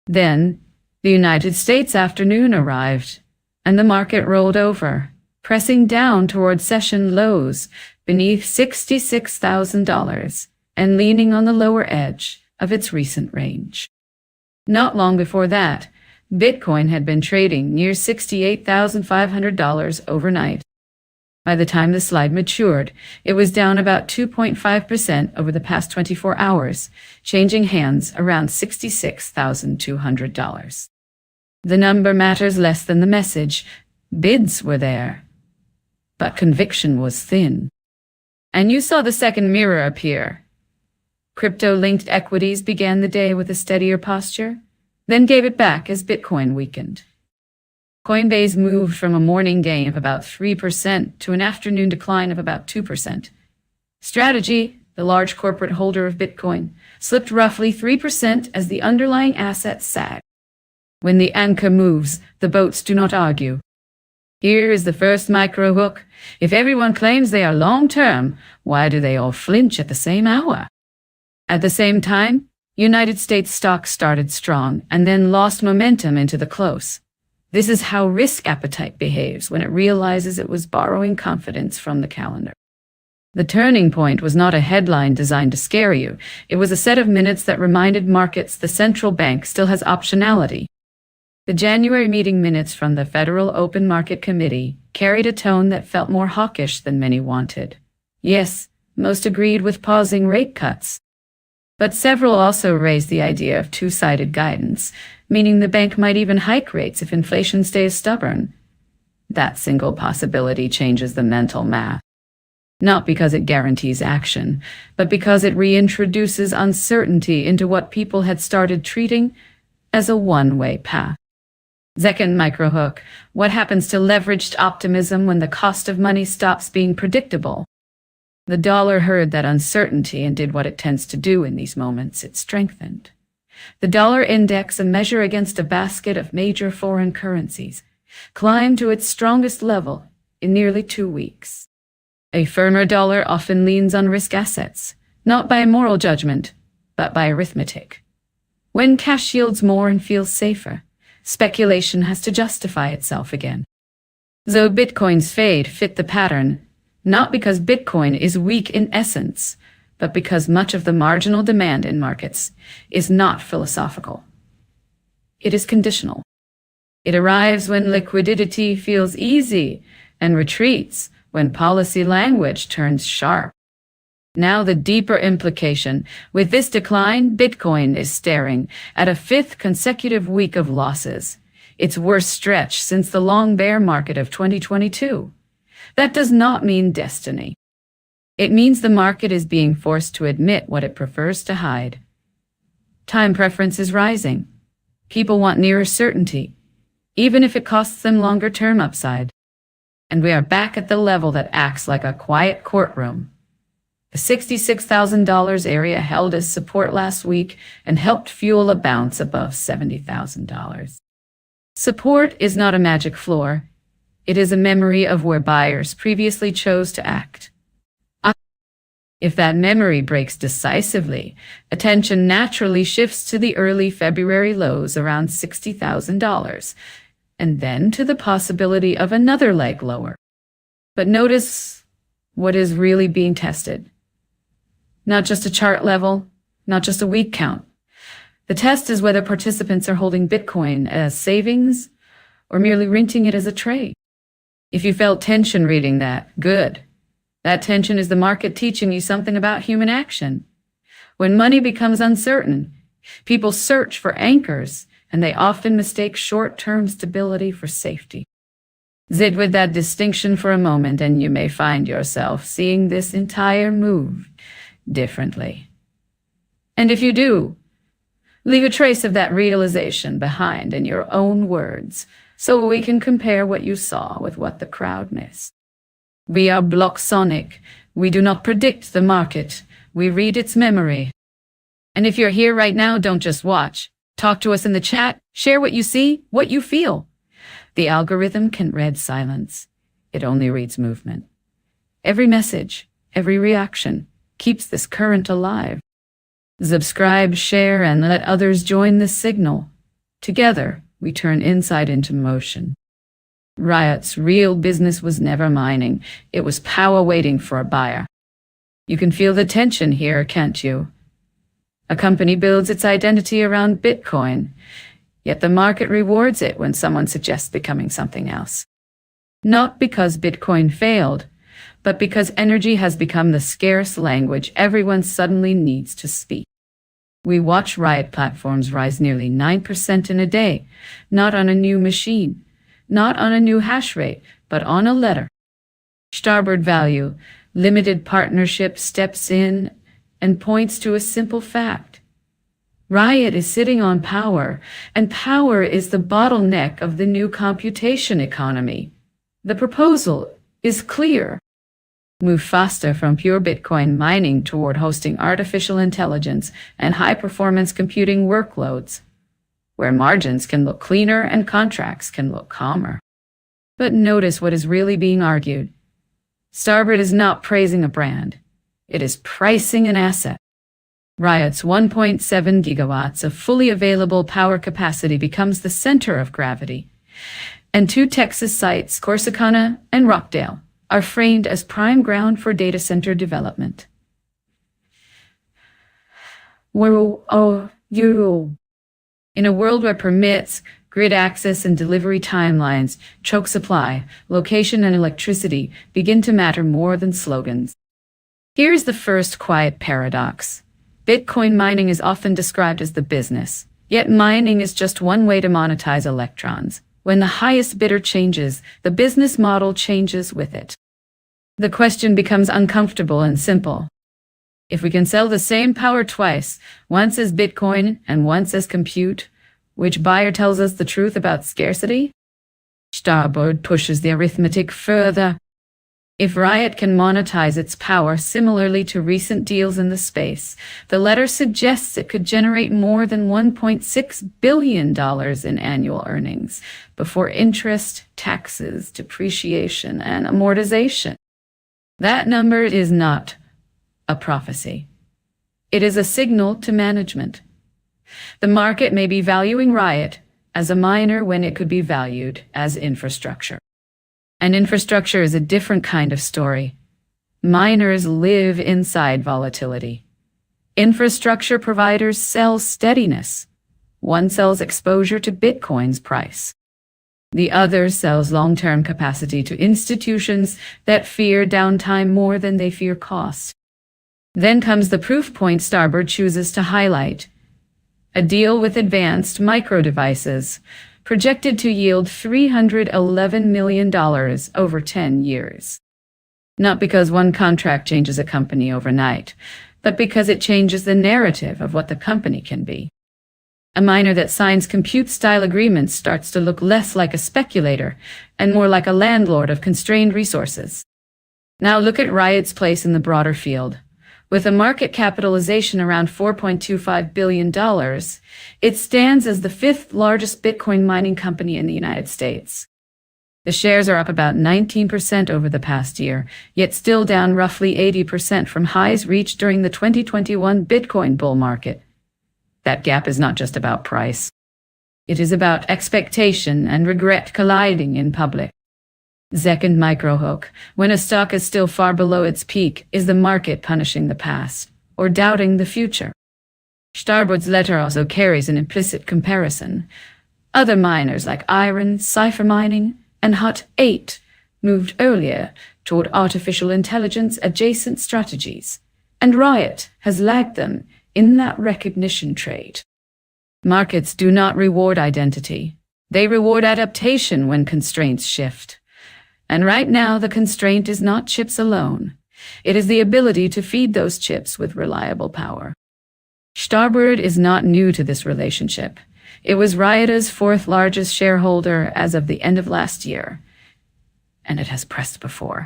Then, the United States afternoon arrived, and the market rolled over, pressing down toward session lows beneath $66,000 and leaning on the lower edge of its recent range. Not long before that, Bitcoin had been trading near $68,500 overnight. By the time the slide matured, it was down about 2.5% over the past 24 hours, changing hands around $66,200. The number matters less than the message. Bids were there, but conviction was thin. And you saw the second mirror appear. Crypto-linked equities began the day with a steadier posture, then gave it back as Bitcoin weakened. Coinbase moved from a morning gain of about 3% to an afternoon decline of about 2%. Strategy, the large corporate holder of Bitcoin, slipped roughly 3% as the underlying asset sagged. When the anchor moves, the boats do not argue. Here is the first micro hook. If everyone claims they are long-term, why do they all flinch at the same hour? At the same time, United States stocks started strong and then lost momentum into the close. This is how risk appetite behaves when it realizes it was borrowing confidence from the calendar. The turning point was not a headline designed to scare you. It was a set of minutes that reminded markets the central bank still has optionality. The January meeting minutes from the Federal Open Market Committee carried a tone that felt more hawkish than many wanted. Yes, most agreed with pausing rate cuts. But several also raised the idea of two-sided guidance, meaning the bank might even hike rates if inflation stays stubborn. That single possibility changes the mental math. Not because it guarantees action, but because it reintroduces uncertainty into what people had started treating as a one-way path. Second microhook, what happens to leveraged optimism when the cost of money stops being predictable? The dollar heard that uncertainty and did what it tends to do in these moments. It strengthened. The dollar index, a measure against a basket of major foreign currencies, climbed to its strongest level in nearly 2 weeks. A firmer dollar often leans on risk assets, not by moral judgment, but by arithmetic. When cash yields more and feels safer, speculation has to justify itself again. Though Bitcoin's fade fit the pattern, not because Bitcoin is weak in essence, but because much of the marginal demand in markets is not philosophical. It is conditional. It arrives when liquidity feels easy and retreats when policy language turns sharp. Now the deeper implication. With this decline, Bitcoin is staring at a 5th consecutive week of losses, its worst stretch since the long bear market of 2022. That does not mean destiny. It means the market is being forced to admit what it prefers to hide. Time preference is rising. People want nearer certainty, even if it costs them longer-term upside. And we are back at the level that acts like a quiet courtroom. The $66,000 area held as support last week and helped fuel a bounce above $70,000. Support is not a magic floor. It is a memory of where buyers previously chose to act. If that memory breaks decisively, attention naturally shifts to the early February lows around $60,000, and then to the possibility of another leg lower. But notice what is really being tested. Not just a chart level, not just a week count. The test is whether participants are holding Bitcoin as savings or merely renting it as a trade. If you felt tension reading that, good. That tension is the market teaching you something about human action. When money becomes uncertain, people search for anchors, and they often mistake short-term stability for safety. Sit with that distinction for a moment, and you may find yourself seeing this entire move differently. And if you do, leave a trace of that realization behind in your own words, so we can compare what you saw with what the crowd missed. We are block-sonic. We do not predict the market. We read its memory. And if you're here right now, don't just watch. Talk to us in the chat. Share what you see, what you feel. The algorithm can read silence. It only reads movement. Every message, every reaction keeps this current alive. Subscribe, share, and let others join this signal. Together, we turn insight into motion. Riot's real business was never mining. It was power waiting for a buyer. You can feel the tension here, can't you? A company builds its identity around Bitcoin, yet the market rewards it when someone suggests becoming something else. Not because Bitcoin failed, but because energy has become the scarce language everyone suddenly needs to speak. We watch Riot platforms rise nearly 9% in a day, not on a new machine, not on a new hash rate, but on a letter. Starboard Value, limited partnership, steps in and points to a simple fact. Riot is sitting on power, and power is the bottleneck of the new computation economy. The proposal is clear. Move faster from pure Bitcoin mining toward hosting artificial intelligence and high-performance computing workloads, where margins can look cleaner and contracts can look calmer. But notice what is really being argued. Starboard is not praising a brand. It is pricing an asset. Riot's 1.7 gigawatts of fully available power capacity becomes the center of gravity, and two Texas sites, Corsicana and Rockdale, are framed as prime ground for data center development. In a world where permits, grid access, and delivery timelines choke supply, location, and electricity begin to matter more than slogans. Here's the first quiet paradox. Bitcoin mining is often described as the business, yet mining is just one way to monetize electrons. When the highest bidder changes, the business model changes with it. The question becomes uncomfortable and simple. If we can sell the same power twice, once as Bitcoin and once as compute, which buyer tells us the truth about scarcity? Starboard pushes the arithmetic further. If Riot can monetize its power similarly to recent deals in the space, the letter suggests it could generate more than $1.6 billion in annual earnings before interest, taxes, depreciation, and amortization. That number is not a prophecy. It is a signal to management. The market may be valuing Riot as a miner when it could be valued as infrastructure. And infrastructure is a different kind of story. Miners live inside volatility. Infrastructure providers sell steadiness. One sells exposure to Bitcoin's price. The other sells long-term capacity to institutions that fear downtime more than they fear cost. Then comes the proof point Starboard chooses to highlight. A deal with Advanced Micro Devices, projected to yield $311 million over 10 years. Not because one contract changes a company overnight, but because it changes the narrative of what the company can be. A miner that signs compute-style agreements starts to look less like a speculator and more like a landlord of constrained resources. Now look at Riot's place in the broader field. With a market capitalization around $4.25 billion, it stands as the fifth largest Bitcoin mining company in the United States. The shares are up about 19% over the past year, yet still down roughly 80% from highs reached during the 2021 Bitcoin bull market. That gap is not just about price. It is about expectation and regret colliding in public. Second microhook, when a stock is still far below its peak, is the market punishing the past or doubting the future? Starboard's letter also carries an implicit comparison. Other miners like Iron, Cipher Mining, and Hut 8 moved earlier toward artificial intelligence adjacent strategies, and Riot has lagged them in that recognition trait. Markets do not reward identity. They reward adaptation when constraints shift. And right now, the constraint is not chips alone. It is the ability to feed those chips with reliable power. Starboard is not new to this relationship. It was Riot's fourth largest shareholder as of the end of last year, and it has pressed before.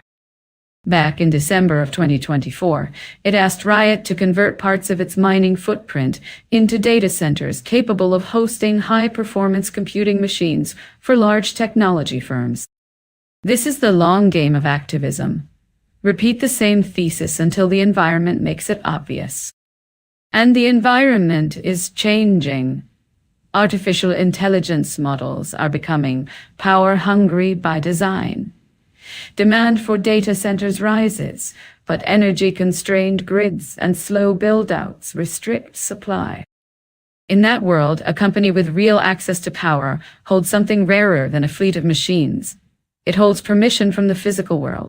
Back in December of 2024, it asked Riot to convert parts of its mining footprint into data centers capable of hosting high-performance computing machines for large technology firms. This is the long game of activism. Repeat the same thesis until the environment makes it obvious. And the environment is changing. Artificial intelligence models are becoming power-hungry by design. Demand for data centers rises, but energy-constrained grids and slow build-outs restrict supply. In that world, a company with real access to power holds something rarer than a fleet of machines. It holds permission from the physical world.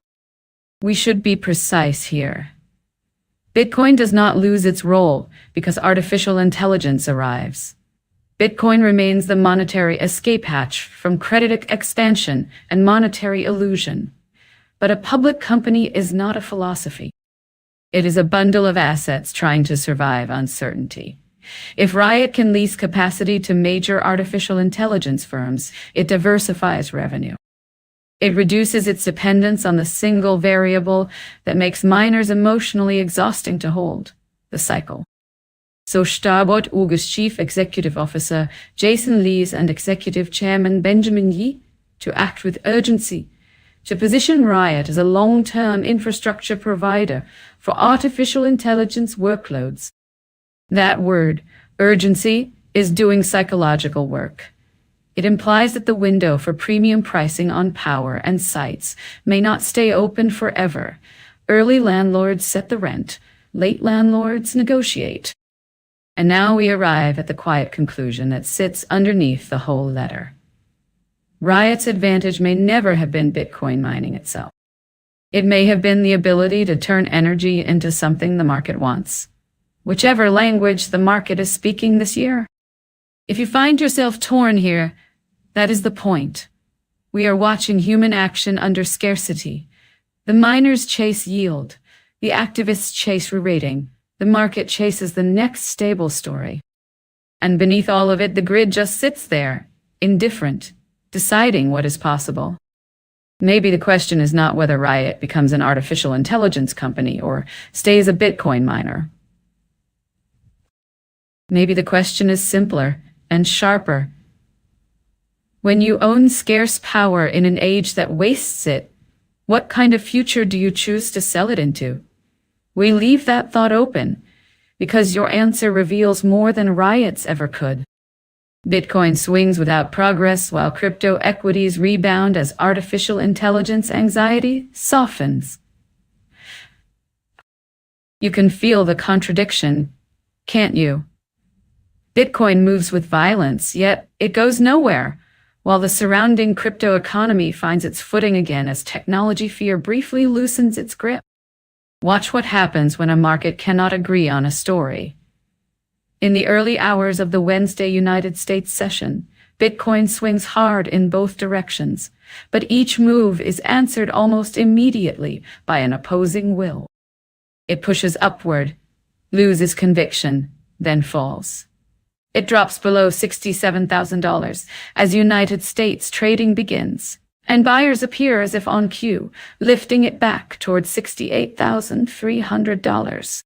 We should be precise here. Bitcoin does not lose its role because artificial intelligence arrives. Bitcoin remains the monetary escape hatch from credit expansion and monetary illusion. But a public company is not a philosophy. It is a bundle of assets trying to survive uncertainty. If Riot can lease capacity to major artificial intelligence firms, it diversifies revenue. It reduces its dependence on the single variable that makes miners emotionally exhausting to hold, the cycle. So Starboard August Chief Executive Officer Jason Lees and Executive Chairman Benjamin Yi to act with urgency to position Riot as a long-term infrastructure provider for artificial intelligence workloads. That word, urgency, is doing psychological work. It implies that the window for premium pricing on power and sites may not stay open forever. Early landlords set the rent, late landlords negotiate. And now we arrive at the quiet conclusion that sits underneath the whole letter. Riot's advantage may never have been Bitcoin mining itself. It may have been the ability to turn energy into something the market wants, whichever language the market is speaking this year. If you find yourself torn here, that is the point. We are watching human action under scarcity. The miners chase yield. The activists chase re-rating. The market chases the next stable story. And beneath all of it, the grid just sits there, indifferent, deciding what is possible. Maybe the question is not whether Riot becomes an artificial intelligence company or stays a Bitcoin miner. Maybe the question is simpler and sharper. When you own scarce power in an age that wastes it, what kind of future do you choose to sell it into? We leave that thought open, because your answer reveals more than Riot's ever could. Bitcoin swings without progress while crypto equities rebound as artificial intelligence anxiety softens. You can feel the contradiction, can't you? Bitcoin moves with violence, yet it goes nowhere, while the surrounding crypto economy finds its footing again as technology fear briefly loosens its grip. Watch what happens when a market cannot agree on a story. In the early hours of the Wednesday United States session, Bitcoin swings hard in both directions, but each move is answered almost immediately by an opposing will. It pushes upward, loses conviction, then falls. It drops below $67,000 as United States trading begins, and buyers appear as if on cue, lifting it back towards $68,300.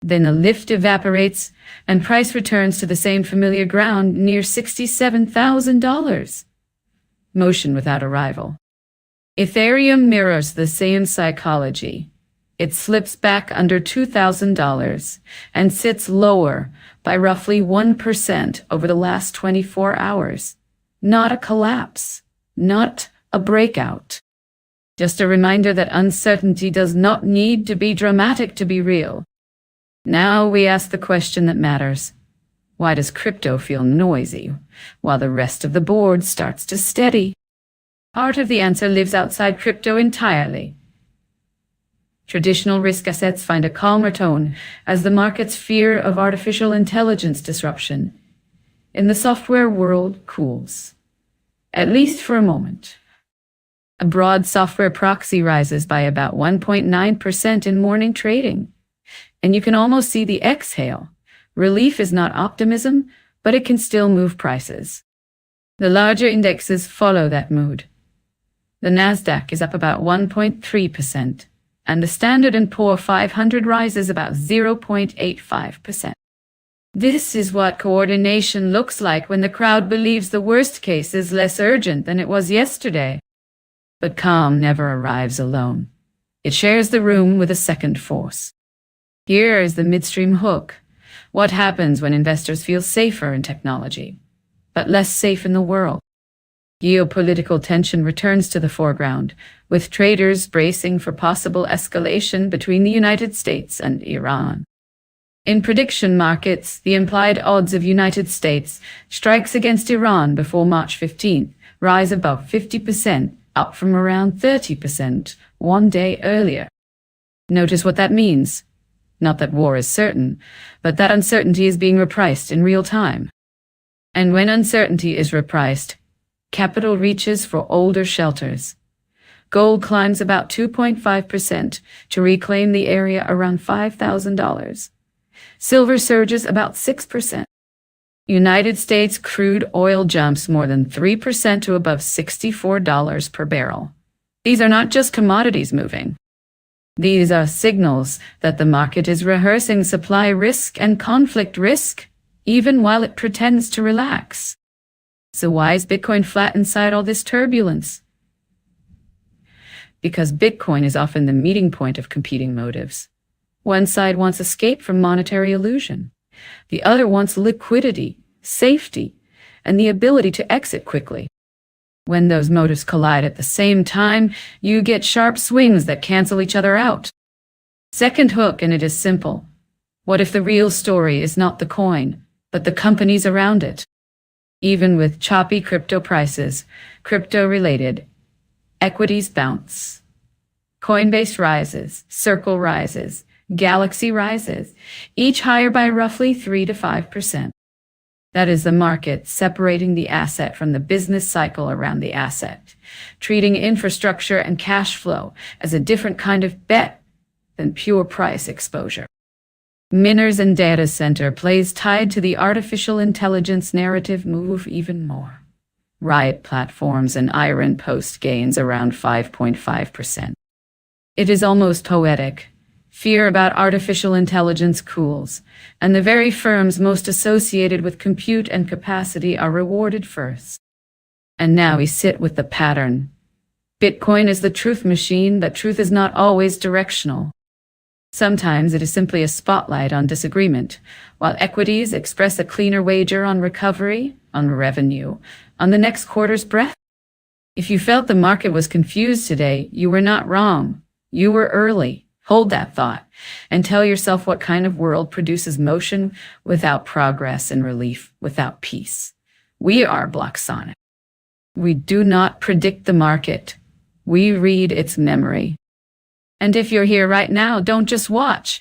Then the lift evaporates, and price returns to the same familiar ground near $67,000. Motion without a rival. Ethereum mirrors the same psychology. It slips back under $2,000 and sits lower by roughly 1% over the last 24 hours. Not a collapse, not a breakout. Just a reminder that uncertainty does not need to be dramatic to be real. Now we ask the question that matters. Why does crypto feel noisy while the rest of the board starts to steady? Part of the answer lives outside crypto entirely. Traditional risk assets find a calmer tone as the market's fear of artificial intelligence disruption in the software world cools, at least for a moment. A broad software proxy rises by about 1.9% in morning trading. And you can almost see the exhale. Relief is not optimism, but it can still move prices. The larger indexes follow that mood. The Nasdaq is up about 1.3%. and the Standard & Poor's 500 rises about 0.85%. This is what coordination looks like when the crowd believes the worst case is less urgent than it was yesterday. But calm never arrives alone. It shares the room with a second force. Here is the midstream hook. What happens when investors feel safer in technology, but less safe in the world? Geopolitical tension returns to the foreground, with traders bracing for possible escalation between the United States and Iran. In prediction markets, the implied odds of United States strikes against Iran before March 15th rise above 50%, up from around 30% one day earlier. Notice what that means. Not that war is certain, but that uncertainty is being repriced in real time. And when uncertainty is repriced, capital reaches for older shelters. Gold climbs about 2.5% to reclaim the area around $5,000. Silver surges about 6%. United States crude oil jumps more than 3% to above $64 per barrel. These are not just commodities moving. These are signals that the market is rehearsing supply risk and conflict risk, even while it pretends to relax. So why is Bitcoin flat inside all this turbulence? Because Bitcoin is often the meeting point of competing motives. One side wants escape from monetary illusion. The other wants liquidity, safety, and the ability to exit quickly. When those motives collide at the same time, you get sharp swings that cancel each other out. Second hook, and it is simple. What if the real story is not the coin, but the companies around it? Even with choppy crypto prices, crypto-related equities bounce. Coinbase rises, Circle rises, Galaxy rises, each higher by roughly 3 to 5%. That is the market separating the asset from the business cycle around the asset, treating infrastructure and cash flow as a different kind of bet than pure price exposure. Miners and data center plays tied to the artificial intelligence narrative move even more. Riot platforms and Iron post gains around 5.5%. It is almost poetic. Fear about artificial intelligence cools, and the very firms most associated with compute and capacity are rewarded first. And now we sit with the pattern. Bitcoin is the truth machine, but truth is not always directional. Sometimes it is simply a spotlight on disagreement, while equities express a cleaner wager on recovery, on revenue, on the next quarter's breath. If you felt the market was confused today, you were not wrong. You were early. Hold that thought and tell yourself what kind of world produces motion without progress and relief without peace. We are Blocksonic. We do not predict the market. We read its memory. And if you're here right now, don't just watch.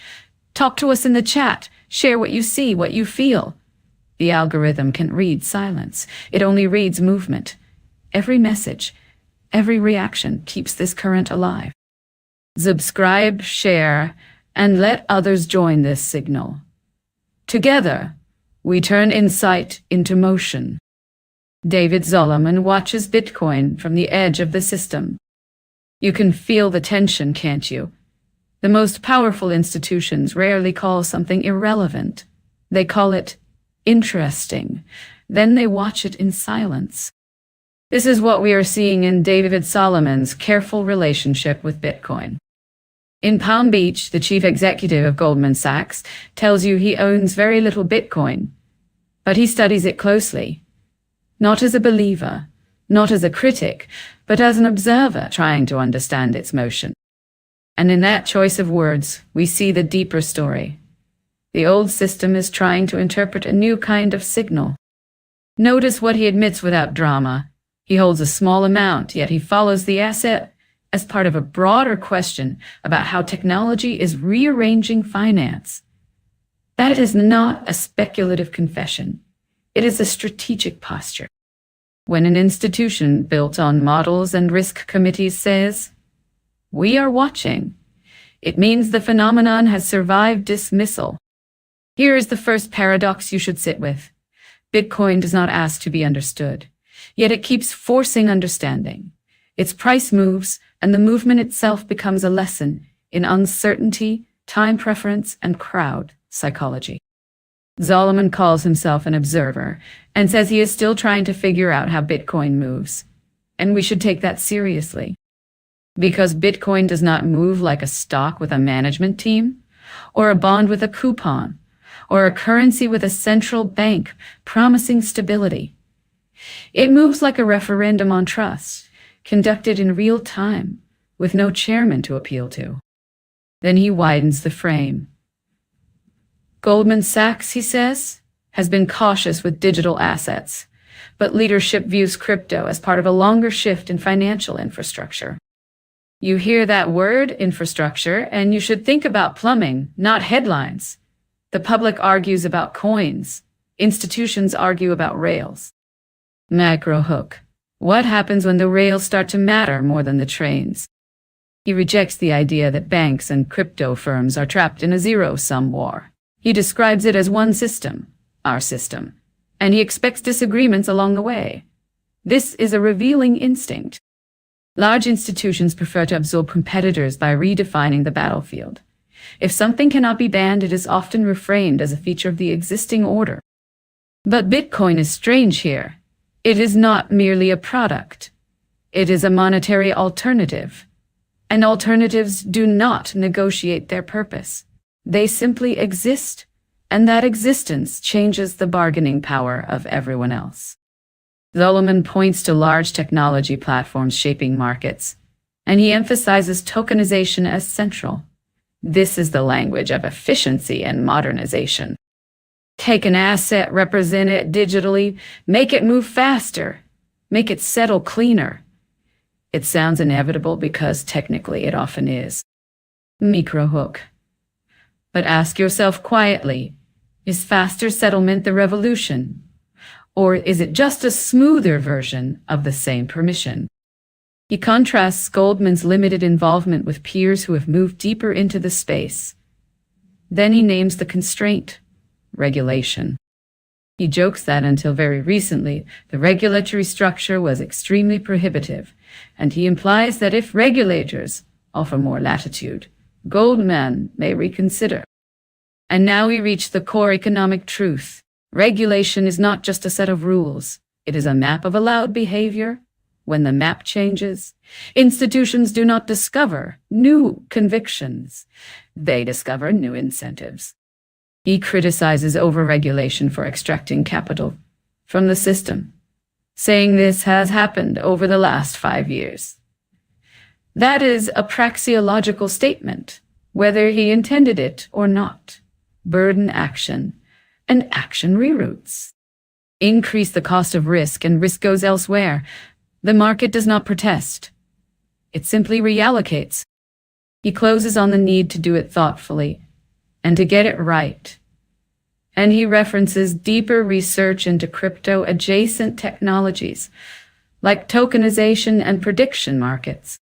Talk to us in the chat. Share what you see, what you feel. The algorithm can read silence. It only reads movement. Every message, every reaction keeps this current alive. Subscribe, share, and let others join this signal. Together, we turn insight into motion. David Solomon watches Bitcoin from the edge of the system. You can feel the tension, can't you? The most powerful institutions rarely call something irrelevant. They call it interesting. Then they watch it in silence. This is what we are seeing in David Solomon's careful relationship with Bitcoin. In Palm Beach, the chief executive of Goldman Sachs tells you he owns very little Bitcoin, but he studies it closely. Not as a believer, not as a critic, but as an observer trying to understand its motion. And in that choice of words, we see the deeper story. The old system is trying to interpret a new kind of signal. Notice what he admits without drama. He holds a small amount, yet he follows the asset as part of a broader question about how technology is rearranging finance. That is not a speculative confession. It is a strategic posture. When an institution built on models and risk committees says, "We are watching," it means the phenomenon has survived dismissal. Here is the first paradox you should sit with. Bitcoin does not ask to be understood, yet it keeps forcing understanding. Its price moves, and the movement itself becomes a lesson, in uncertainty, time preference, and crowd psychology. Solomon calls himself an observer and says he is still trying to figure out how Bitcoin moves. And we should take that seriously. Because Bitcoin does not move like a stock with a management team, or a bond with a coupon, or a currency with a central bank promising stability. It moves like a referendum on trust, conducted in real time, with no chairman to appeal to. Then he widens the frame. Goldman Sachs, he says, has been cautious with digital assets, but leadership views crypto as part of a longer shift in financial infrastructure. You hear that word, infrastructure, and you should think about plumbing, not headlines. The public argues about coins. Institutions argue about rails. Macro hook. What happens when the rails start to matter more than the trains? He rejects the idea that banks and crypto firms are trapped in a zero-sum war. He describes it as one system, our system, and he expects disagreements along the way. This is a revealing instinct. Large institutions prefer to absorb competitors by redefining the battlefield. If something cannot be banned, it is often reframed as a feature of the existing order. But Bitcoin is strange here. It is not merely a product. It is a monetary alternative. And alternatives do not negotiate their purpose. They simply exist, and that existence changes the bargaining power of everyone else. Solomon points to large technology platforms shaping markets, and he emphasizes tokenization as central. This is the language of efficiency and modernization. Take an asset, represent it digitally, make it move faster, make it settle cleaner. It sounds inevitable because technically it often is. Microhook. But ask yourself quietly, is faster settlement the revolution? Or is it just a smoother version of the same permission? He contrasts Goldman's limited involvement with peers who have moved deeper into the space. Then he names the constraint, regulation. He jokes that until very recently, the regulatory structure was extremely prohibitive, and he implies that if regulators offer more latitude, Goldman may reconsider. And now we reach the core economic truth. Regulation is not just a set of rules. It is a map of allowed behavior. When the map changes, institutions do not discover new convictions. They discover new incentives. He criticizes overregulation for extracting capital from the system, saying this has happened over the last 5 years. That is a praxeological statement, whether he intended it or not. Burden action, and action reroutes. Increase the cost of risk, and risk goes elsewhere. The market does not protest. It simply reallocates. He closes on the need to do it thoughtfully and to get it right. And he references deeper research into crypto-adjacent technologies, like tokenization and prediction markets.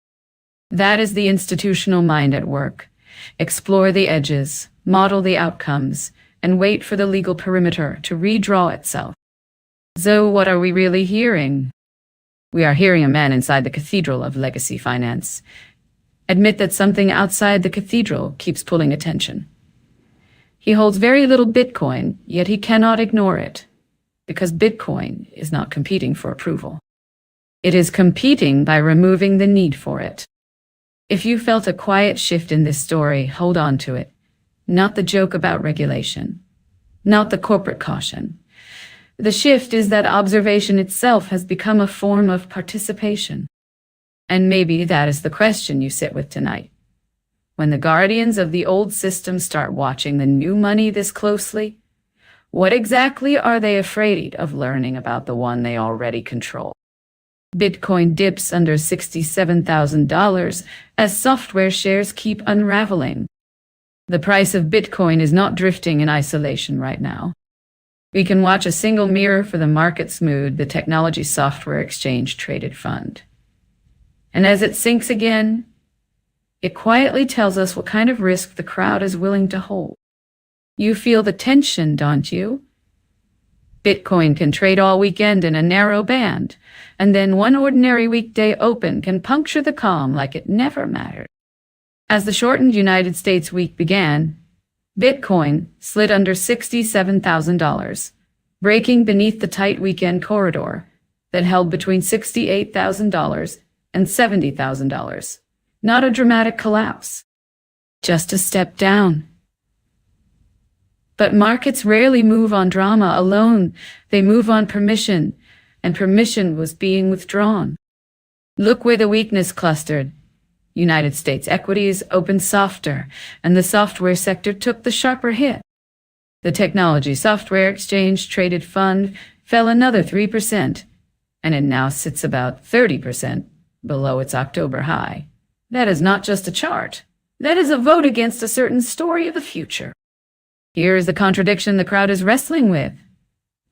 That is the institutional mind at work. Explore the edges, model the outcomes, and wait for the legal perimeter to redraw itself. So what are we really hearing? We are hearing a man inside the cathedral of legacy finance admit that something outside the cathedral keeps pulling attention. He holds very little Bitcoin, yet he cannot ignore it, because Bitcoin is not competing for approval. It is competing by removing the need for it. If you felt a quiet shift in this story, hold on to it. Not the joke about regulation, not the corporate caution. The shift is that observation itself has become a form of participation. And maybe that is the question you sit with tonight. When the guardians of the old system start watching the new money this closely, what exactly are they afraid of learning about the one they already control? Bitcoin dips under $67,000 as software shares keep unraveling. The price of Bitcoin is not drifting in isolation right now. We can watch a single mirror for the market's mood, the technology software exchange traded fund. And as it sinks again, it quietly tells us what kind of risk the crowd is willing to hold. You feel the tension, don't you? Bitcoin can trade all weekend in a narrow band, and then one ordinary weekday open can puncture the calm like it never mattered. As the shortened United States week began, Bitcoin slid under $67,000, breaking beneath the tight weekend corridor that held between $68,000 and $70,000. Not a dramatic collapse, just a step down. But markets rarely move on drama alone. They move on permission, and permission was being withdrawn. Look where the weakness clustered. United States equities opened softer, and the software sector took the sharper hit. The technology software exchange traded fund fell another 3%, and it now sits about 30% below its October high. That is not just a chart. That is a vote against a certain story of the future. Here is the contradiction the crowd is wrestling with.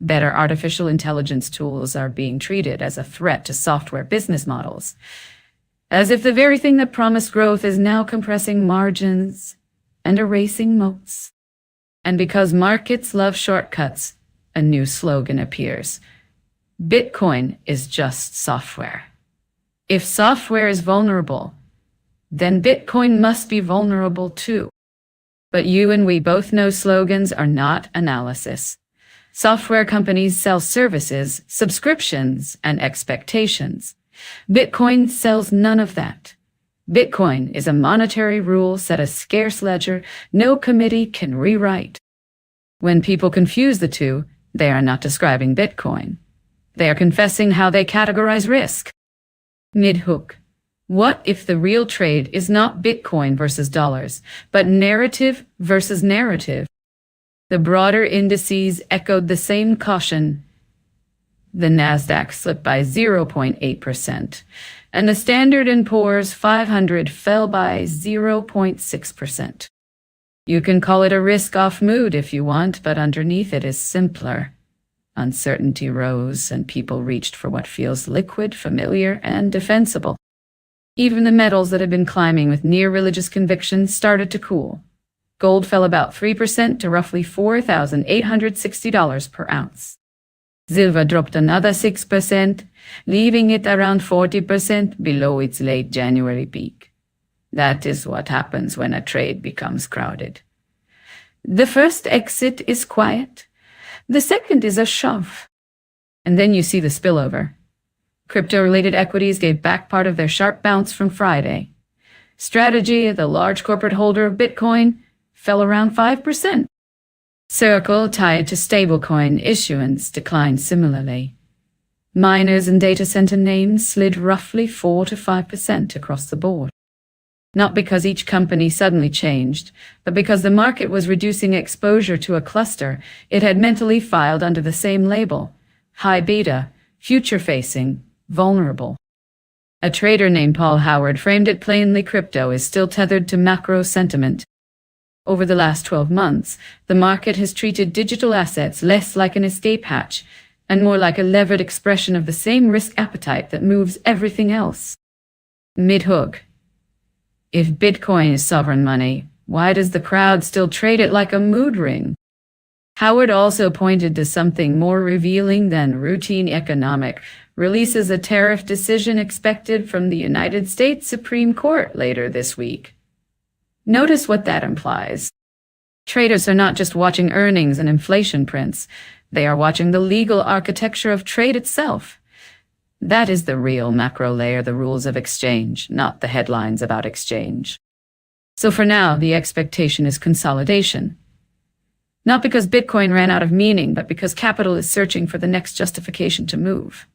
Better artificial intelligence tools are being treated as a threat to software business models, as if the very thing that promised growth is now compressing margins and erasing moats. And because markets love shortcuts, a new slogan appears. Bitcoin is just software. If software is vulnerable, then Bitcoin must be vulnerable too. But you and we both know slogans are not analysis. Software companies sell services, subscriptions, and expectations. Bitcoin sells none of that. Bitcoin is a monetary rule set a scarce ledger no committee can rewrite. When people confuse the two, they are not describing Bitcoin. They are confessing how they categorize risk. Mid-hook. What if the real trade is not Bitcoin versus dollars, but narrative versus narrative? The broader indices echoed the same caution. The Nasdaq slipped by 0.8%, and the Standard & Poor's 500 fell by 0.6%. You can call it a risk-off mood if you want, but underneath it is simpler. Uncertainty rose, and people reached for what feels liquid, familiar, and defensible. Even the metals that had been climbing with near-religious conviction started to cool. Gold fell about 3% to roughly $4,860 per ounce. Silver dropped another 6%, leaving it around 40% below its late January peak. That is what happens when a trade becomes crowded. The first exit is quiet. The second is a shove. And then you see the spillover. Crypto-related equities gave back part of their sharp bounce from Friday. Strategy, the large corporate holder of Bitcoin, fell around 5%. Circle, tied to stablecoin issuance, declined similarly. Miners and data center names slid roughly 4 to 5% across the board. Not because each company suddenly changed, but because the market was reducing exposure to a cluster it had mentally filed under the same label: high beta, future-facing, vulnerable. A trader named Paul Howard framed it plainly: crypto is still tethered to macro sentiment. Over the last 12 months, the market has treated digital assets less like an escape hatch and more like a levered expression of the same risk appetite that moves everything else. Mid-hook. If Bitcoin is sovereign money, why does the crowd still trade it like a mood ring? Howard also pointed to something more revealing than routine economic releases: a tariff decision expected from the United States Supreme Court later this week. Notice what that implies. Traders are not just watching earnings and inflation prints. They are watching the legal architecture of trade itself. That is the real macro layer, the rules of exchange, not the headlines about exchange. So for now, the expectation is consolidation. Not because Bitcoin ran out of meaning, but because capital is searching for the next justification to move.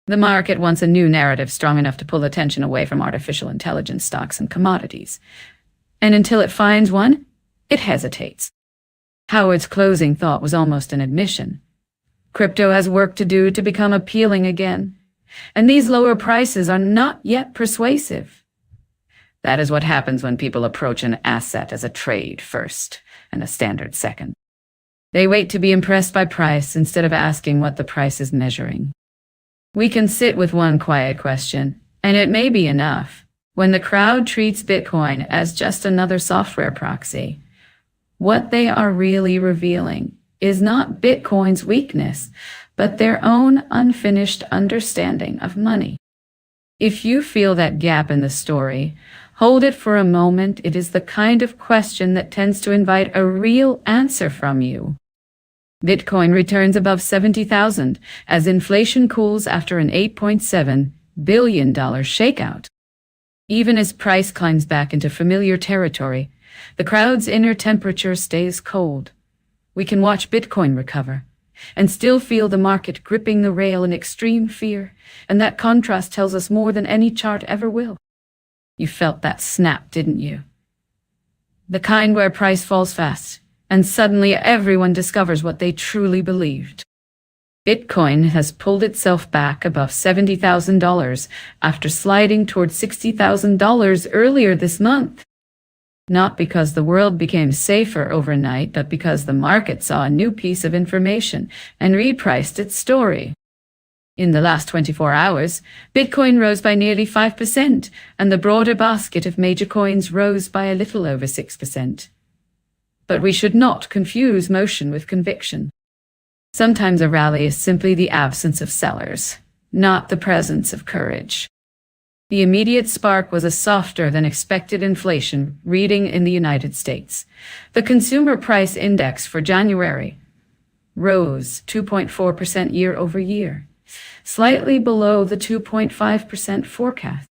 The market wants a new narrative strong enough to pull attention away from artificial intelligence stocks and commodities. And until it finds one, it hesitates. Howard's closing thought was almost an admission. Crypto has work to do to become appealing again, and these lower prices are not yet persuasive. That is what happens when people approach an asset as a trade first and a standard second. They wait to be impressed by price instead of asking what the price is measuring. We can sit with one quiet question, and it may be enough. When the crowd treats Bitcoin as just another software proxy, what they are really revealing is not Bitcoin's weakness, but their own unfinished understanding of money. If you feel that gap in the story, hold it for a moment. It is the kind of question that tends to invite a real answer from you. Bitcoin returns above 70,000 as inflation cools after an $8.7 billion shakeout. Even as price climbs back into familiar territory, the crowd's inner temperature stays cold. We can watch Bitcoin recover and still feel the market gripping the rail in extreme fear, and that contrast tells us more than any chart ever will. You felt that snap, didn't you? The kind where price falls fast, and suddenly everyone discovers what they truly believed. Bitcoin has pulled itself back above $70,000 after sliding toward $60,000 earlier this month. Not because the world became safer overnight, but because the market saw a new piece of information and repriced its story. In the last 24 hours, Bitcoin rose by nearly 5%, and the broader basket of major coins rose by a little over 6%. But we should not confuse motion with conviction. Sometimes a rally is simply the absence of sellers, not the presence of courage. The immediate spark was a softer than expected inflation reading in the United States. The consumer price index for January rose 2.4% year over year, slightly below the 2.5% forecast.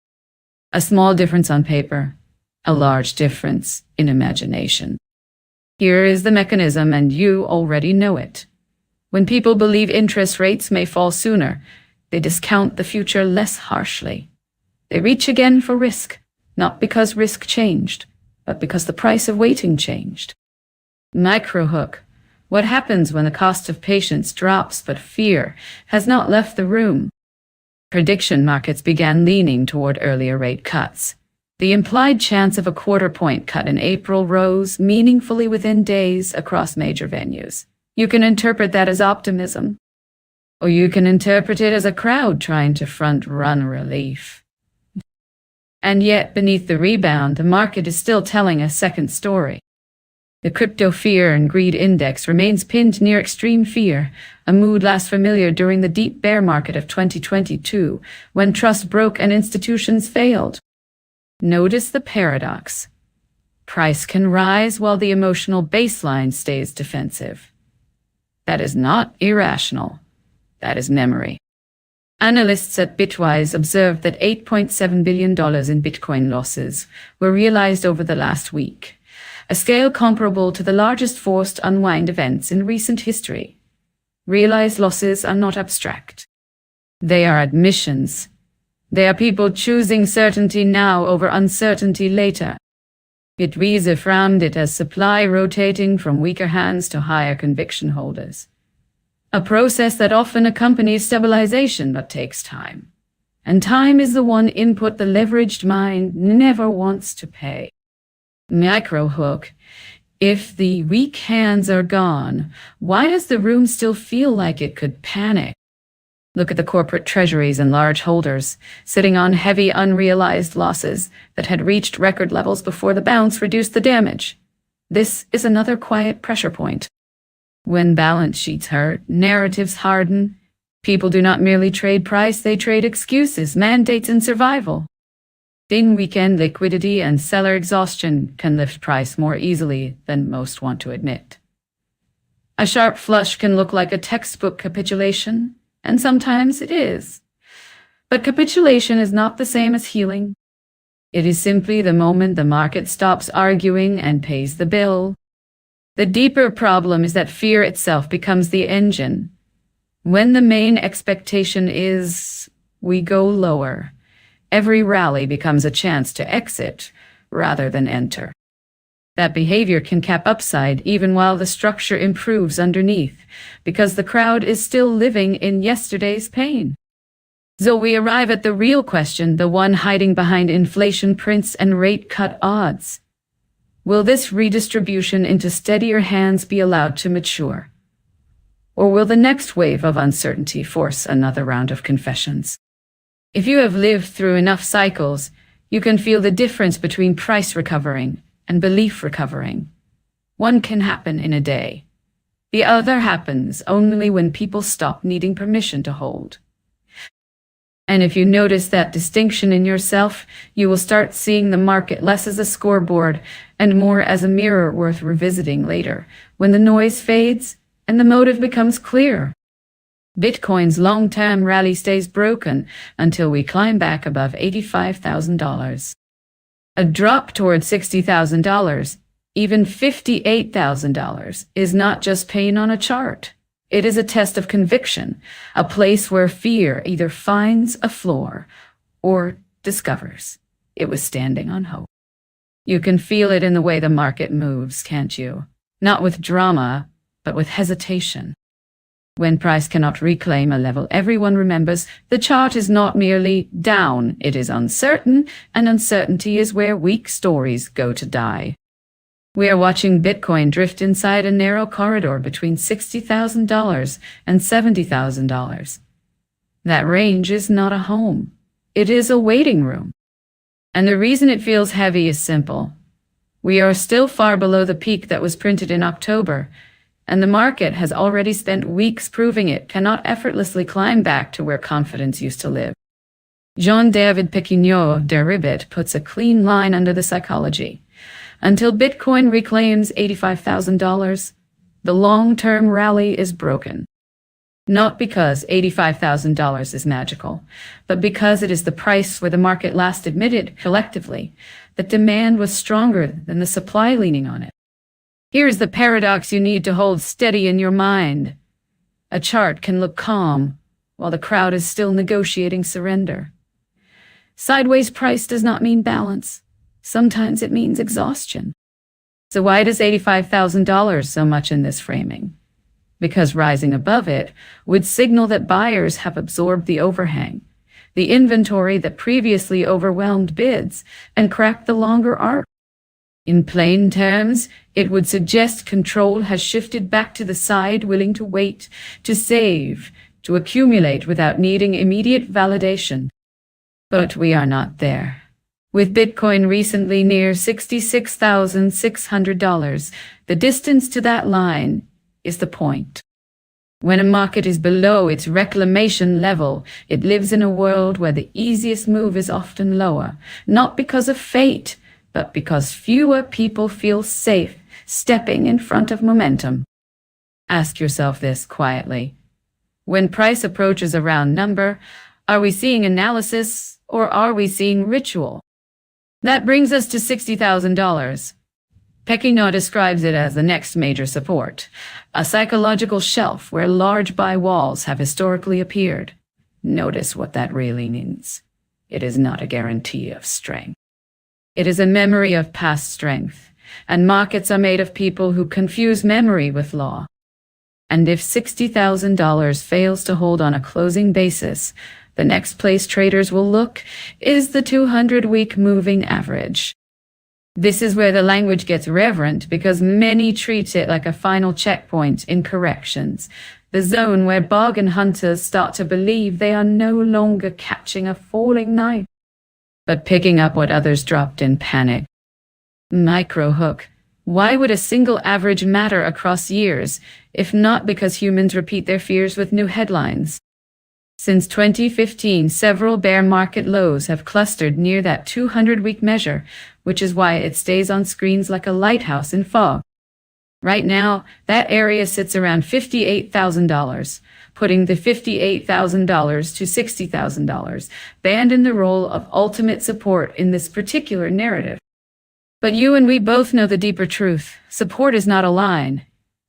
A small difference on paper, a large difference in imagination. Here is the mechanism, and you already know it. When people believe interest rates may fall sooner, they discount the future less harshly. They reach again for risk, not because risk changed, but because the price of waiting changed. Microhook. What happens when the cost of patience drops but fear has not left the room? Prediction markets began leaning toward earlier rate cuts. The implied chance of a quarter-point cut in April rose meaningfully within days across major venues. You can interpret that as optimism, or you can interpret it as a crowd trying to front-run relief. And yet, beneath the rebound, the market is still telling a second story. The crypto fear and greed index remains pinned near extreme fear, a mood last familiar during the deep bear market of 2022, when trust broke and institutions failed. Notice the paradox. Price can rise while the emotional baseline stays defensive. That is not irrational. That is memory. Analysts at Bitwise observed that $8.7 billion in Bitcoin losses were realized over the last week, a scale comparable to the largest forced unwind events in recent history. Realized losses are not abstract. They are admissions. They are people choosing certainty now over uncertainty later. Bitwise framed it as supply rotating from weaker hands to higher conviction holders. A process that often accompanies stabilization but takes time. And time is the one input the leveraged mind never wants to pay. Microhook. If the weak hands are gone, why does the room still feel like it could panic? Look at the corporate treasuries and large holders, sitting on heavy unrealized losses that had reached record levels before the bounce reduced the damage. This is another quiet pressure point. When balance sheets hurt, narratives harden. People do not merely trade price, they trade excuses, mandates, and survival. Thin weekend liquidity and seller exhaustion can lift price more easily than most want to admit. A sharp flush can look like a textbook capitulation, and sometimes it is. But capitulation is not the same as healing. It is simply the moment the market stops arguing and pays the bill. The deeper problem is that fear itself becomes the engine. When the main expectation is we go lower, every rally becomes a chance to exit rather than enter. That behavior can cap upside even while the structure improves underneath, because the crowd is still living in yesterday's pain. So we arrive at the real question, the one hiding behind inflation prints and rate cut odds. Will this redistribution into steadier hands be allowed to mature? Or will the next wave of uncertainty force another round of confessions? If you have lived through enough cycles, you can feel the difference between price recovering and belief recovering. One can happen in a day. The other happens only when people stop needing permission to hold. And if you notice that distinction in yourself, you will start seeing the market less as a scoreboard and more as a mirror worth revisiting later, when the noise fades and the motive becomes clear. Bitcoin's long-term rally stays broken until we climb back above $85,000. A drop toward $60,000, even $58,000, is not just pain on a chart. It is a test of conviction, a place where fear either finds a floor or discovers it was standing on hope. You can feel it in the way the market moves, can't you? Not with drama, but with hesitation. When price cannot reclaim a level everyone remembers, the chart is not merely down, it is uncertain, and uncertainty is where weak stories go to die. We are watching Bitcoin drift inside a narrow corridor between $60,000 and $70,000. That range is not a home. It is a waiting room. And the reason it feels heavy is simple. We are still far below the peak that was printed in October, and the market has already spent weeks proving it cannot effortlessly climb back to where confidence used to live. Jean-David Piquignot Deribit puts a clean line under the psychology. Until Bitcoin reclaims $85,000, the long-term rally is broken. Not because $85,000 is magical, but because it is the price where the market last admitted, collectively, that demand was stronger than the supply leaning on it. Here's the paradox you need to hold steady in your mind. A chart can look calm, while the crowd is still negotiating surrender. Sideways price does not mean balance. Sometimes it means exhaustion. So why does $85,000 so much in this framing? Because rising above it would signal that buyers have absorbed the overhang, the inventory that previously overwhelmed bids and cracked the longer arc. In plain terms, it would suggest control has shifted back to the side willing to wait, to save, to accumulate without needing immediate validation. But we are not there. With Bitcoin recently near $66,600, the distance to that line is the point. When a market is below its reclamation level, it lives in a world where the easiest move is often lower, not because of fate, but because fewer people feel safe stepping in front of momentum. Ask yourself this quietly. When price approaches a round number, are we seeing analysis or are we seeing ritual? That brings us to $60,000. Piquignot describes it as the next major support, a psychological shelf where large buy walls have historically appeared. Notice what that really means. It is not a guarantee of strength. It is a memory of past strength, and markets are made of people who confuse memory with law. And if $60,000 fails to hold on a closing basis, the next place traders will look is the 200-week moving average. This is where the language gets reverent because many treat it like a final checkpoint in corrections, the zone where bargain hunters start to believe they are no longer catching a falling knife, but picking up what others dropped in panic. Micro hook. Why would a single average matter across years, if not because humans repeat their fears with new headlines? Since 2015, several bear market lows have clustered near that 200-week measure, which is why it stays on screens like a lighthouse in fog. Right now, that area sits around $58,000, putting the $58,000 to $60,000 band in the role of ultimate support in this particular narrative. But you and we both know the deeper truth. Support is not a line.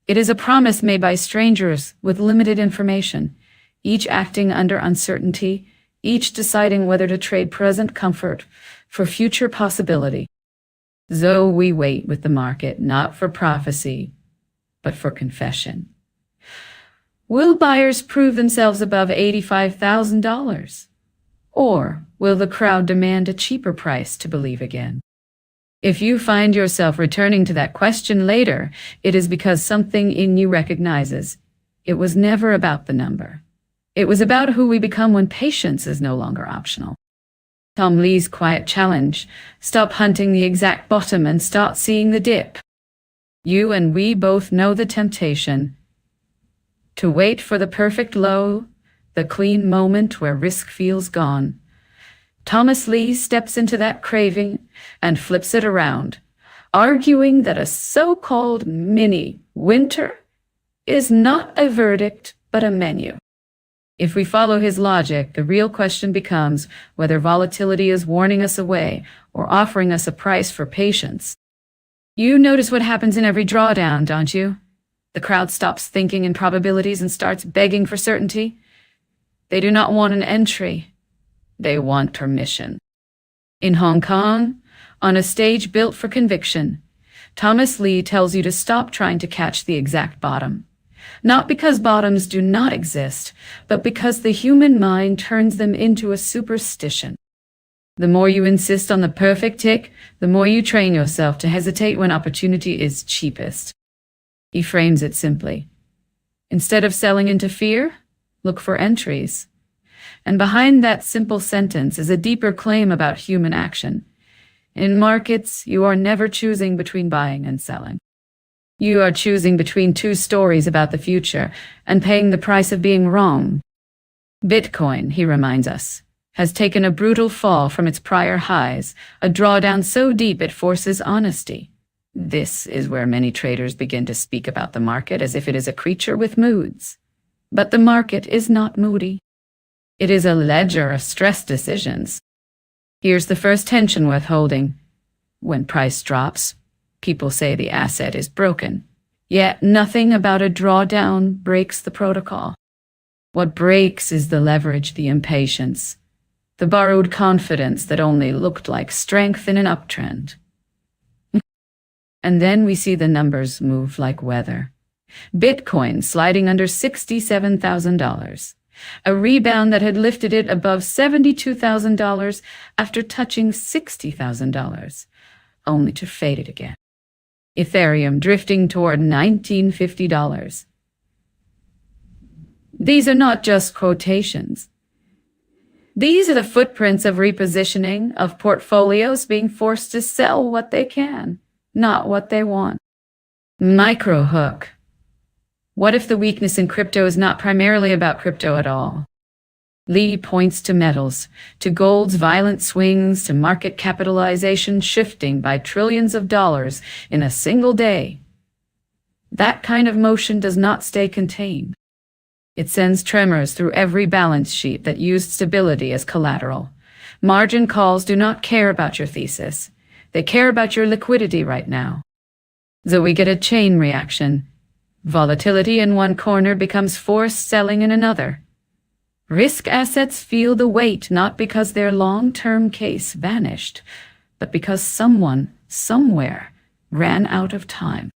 It is a promise made by strangers with limited information, each acting under uncertainty, each deciding whether to trade present comfort for future possibility. So we wait with the market, not for prophecy, but for confession. Will buyers prove themselves above $85,000? Or will the crowd demand a cheaper price to believe again? If you find yourself returning to that question later, it is because something in you recognizes it was never about the number. It was about who we become when patience is no longer optional. Tom Lee's quiet challenge: stop hunting the exact bottom and start seeing the dip. You and we both know the temptation to wait for the perfect low, the clean moment where risk feels gone. Thomas Lee steps into that craving and flips it around, arguing that a so-called mini winter is not a verdict, but a menu. If we follow his logic, the real question becomes whether volatility is warning us away or offering us a price for patience. You notice what happens in every drawdown, don't you? The crowd stops thinking in probabilities and starts begging for certainty. They do not want an entry. They want permission. In Hong Kong, on a stage built for conviction, Thomas Lee tells you to stop trying to catch the exact bottom. Not because bottoms do not exist, but because the human mind turns them into a superstition. The more you insist on the perfect tick, the more you train yourself to hesitate when opportunity is cheapest. He frames it simply. Instead of selling into fear, look for entries. And behind that simple sentence is a deeper claim about human action. In markets, you are never choosing between buying and selling. You are choosing between two stories about the future and paying the price of being wrong. Bitcoin, he reminds us, has taken a brutal fall from its prior highs, a drawdown so deep it forces honesty. This is where many traders begin to speak about the market as if it is a creature with moods. But the market is not moody. It is a ledger of stress decisions. Here's the first tension worth holding. When price drops, people say the asset is broken. Yet nothing about a drawdown breaks the protocol. What breaks is the leverage, the impatience, the borrowed confidence that only looked like strength in an uptrend. And then we see the numbers move like weather. Bitcoin sliding under $67,000. A rebound that had lifted it above $72,000 after touching $60,000, only to fade it again. Ethereum drifting toward $1,950. These are not just quotations. These are the footprints of repositioning, of portfolios being forced to sell what they can, not what they want. Micro hook. What if the weakness in crypto is not primarily about crypto at all? Lee points to metals, to gold's violent swings, to market capitalization shifting by trillions of dollars in a single day. That kind of motion does not stay contained. It sends tremors through every balance sheet that used stability as collateral. Margin calls do not care about your thesis. They care about your liquidity right now. So we get a chain reaction. Volatility in one corner becomes forced selling in another. Risk assets feel the weight not because their long-term case vanished, but because someone, somewhere, ran out of time.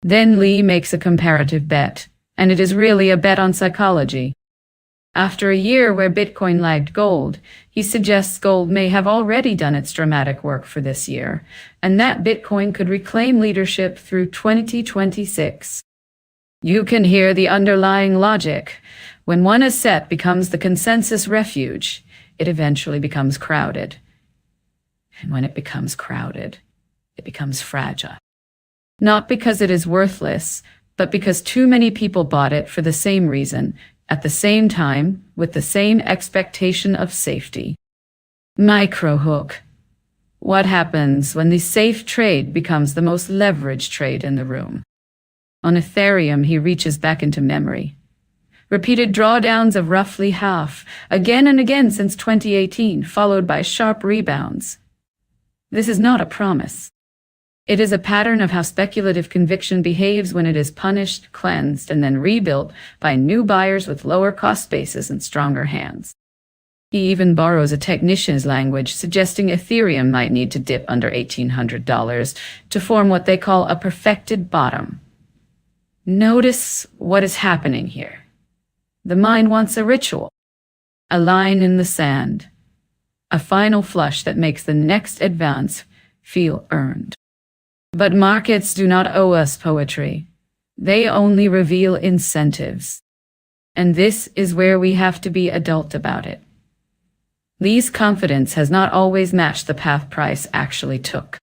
Then Lee makes a comparative bet, and it is really a bet on psychology. After a year where Bitcoin lagged gold, he suggests gold may have already done its dramatic work for this year, and that Bitcoin could reclaim leadership through 2026. You can hear the underlying logic. When one asset becomes the consensus refuge, it eventually becomes crowded. And when it becomes crowded, it becomes fragile. Not because it is worthless, but because too many people bought it for the same reason, at the same time, with the same expectation of safety. Microhook. What happens when the safe trade becomes the most leveraged trade in the room? On Ethereum, he reaches back into memory. Repeated drawdowns of roughly half, again and again since 2018, followed by sharp rebounds. This is not a promise. It is a pattern of how speculative conviction behaves when it is punished, cleansed, and then rebuilt by new buyers with lower cost bases and stronger hands. He even borrows a technician's language, suggesting Ethereum might need to dip under $1,800 to form what they call a perfected bottom. Notice what is happening here. The mind wants a ritual, a line in the sand, a final flush that makes the next advance feel earned. But markets do not owe us poetry. They only reveal incentives. And this is where we have to be adult about it. Lee's confidence has not always matched the path price actually took.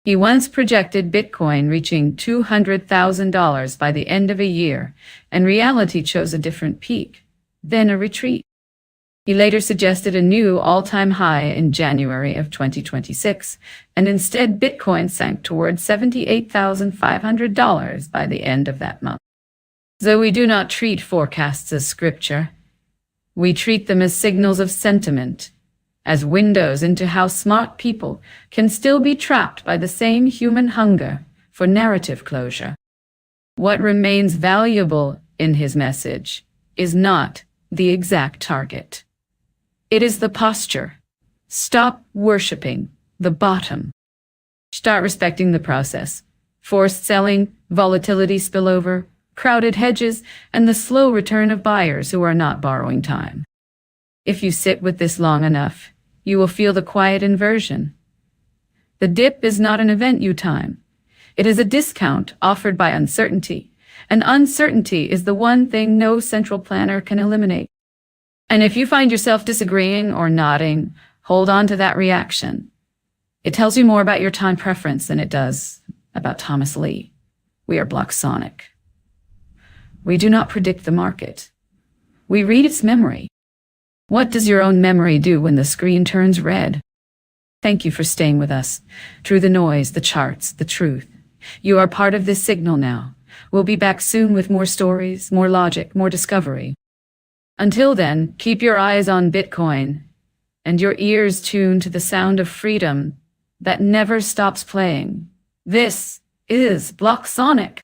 He once projected Bitcoin reaching $200,000 by the end of a year, and reality chose a different peak. then a retreat. He later suggested a new all-time high in January of 2026, and instead Bitcoin sank toward $78,500 by the end of that month. Though we do not treat forecasts as scripture, we treat them as signals of sentiment, as windows into how smart people can still be trapped by the same human hunger for narrative closure. What remains valuable in his message is not the exact target. It is the posture. Stop worshiping the bottom. Start respecting the process. Forced selling, volatility spillover, crowded hedges, and the slow return of buyers who are not borrowing time. If you sit with this long enough, you will feel the quiet inversion. The dip is not an event you time. It is a discount offered by uncertainty, and uncertainty is the one thing no central planner can eliminate. And if you find yourself disagreeing or nodding, hold on to that reaction. It tells you more about your time preference than it does about Thomas Lee. We are blocksonic. We do not predict the market. We read its memory. What does your own memory do when the screen turns red? Thank you for staying with us. Through the noise, the charts, the truth. You are part of this signal now. We'll be back soon with more stories, more logic, more discovery. Until then, keep your eyes on Bitcoin and your ears tuned to the sound of freedom that never stops playing. This is Blocksonic.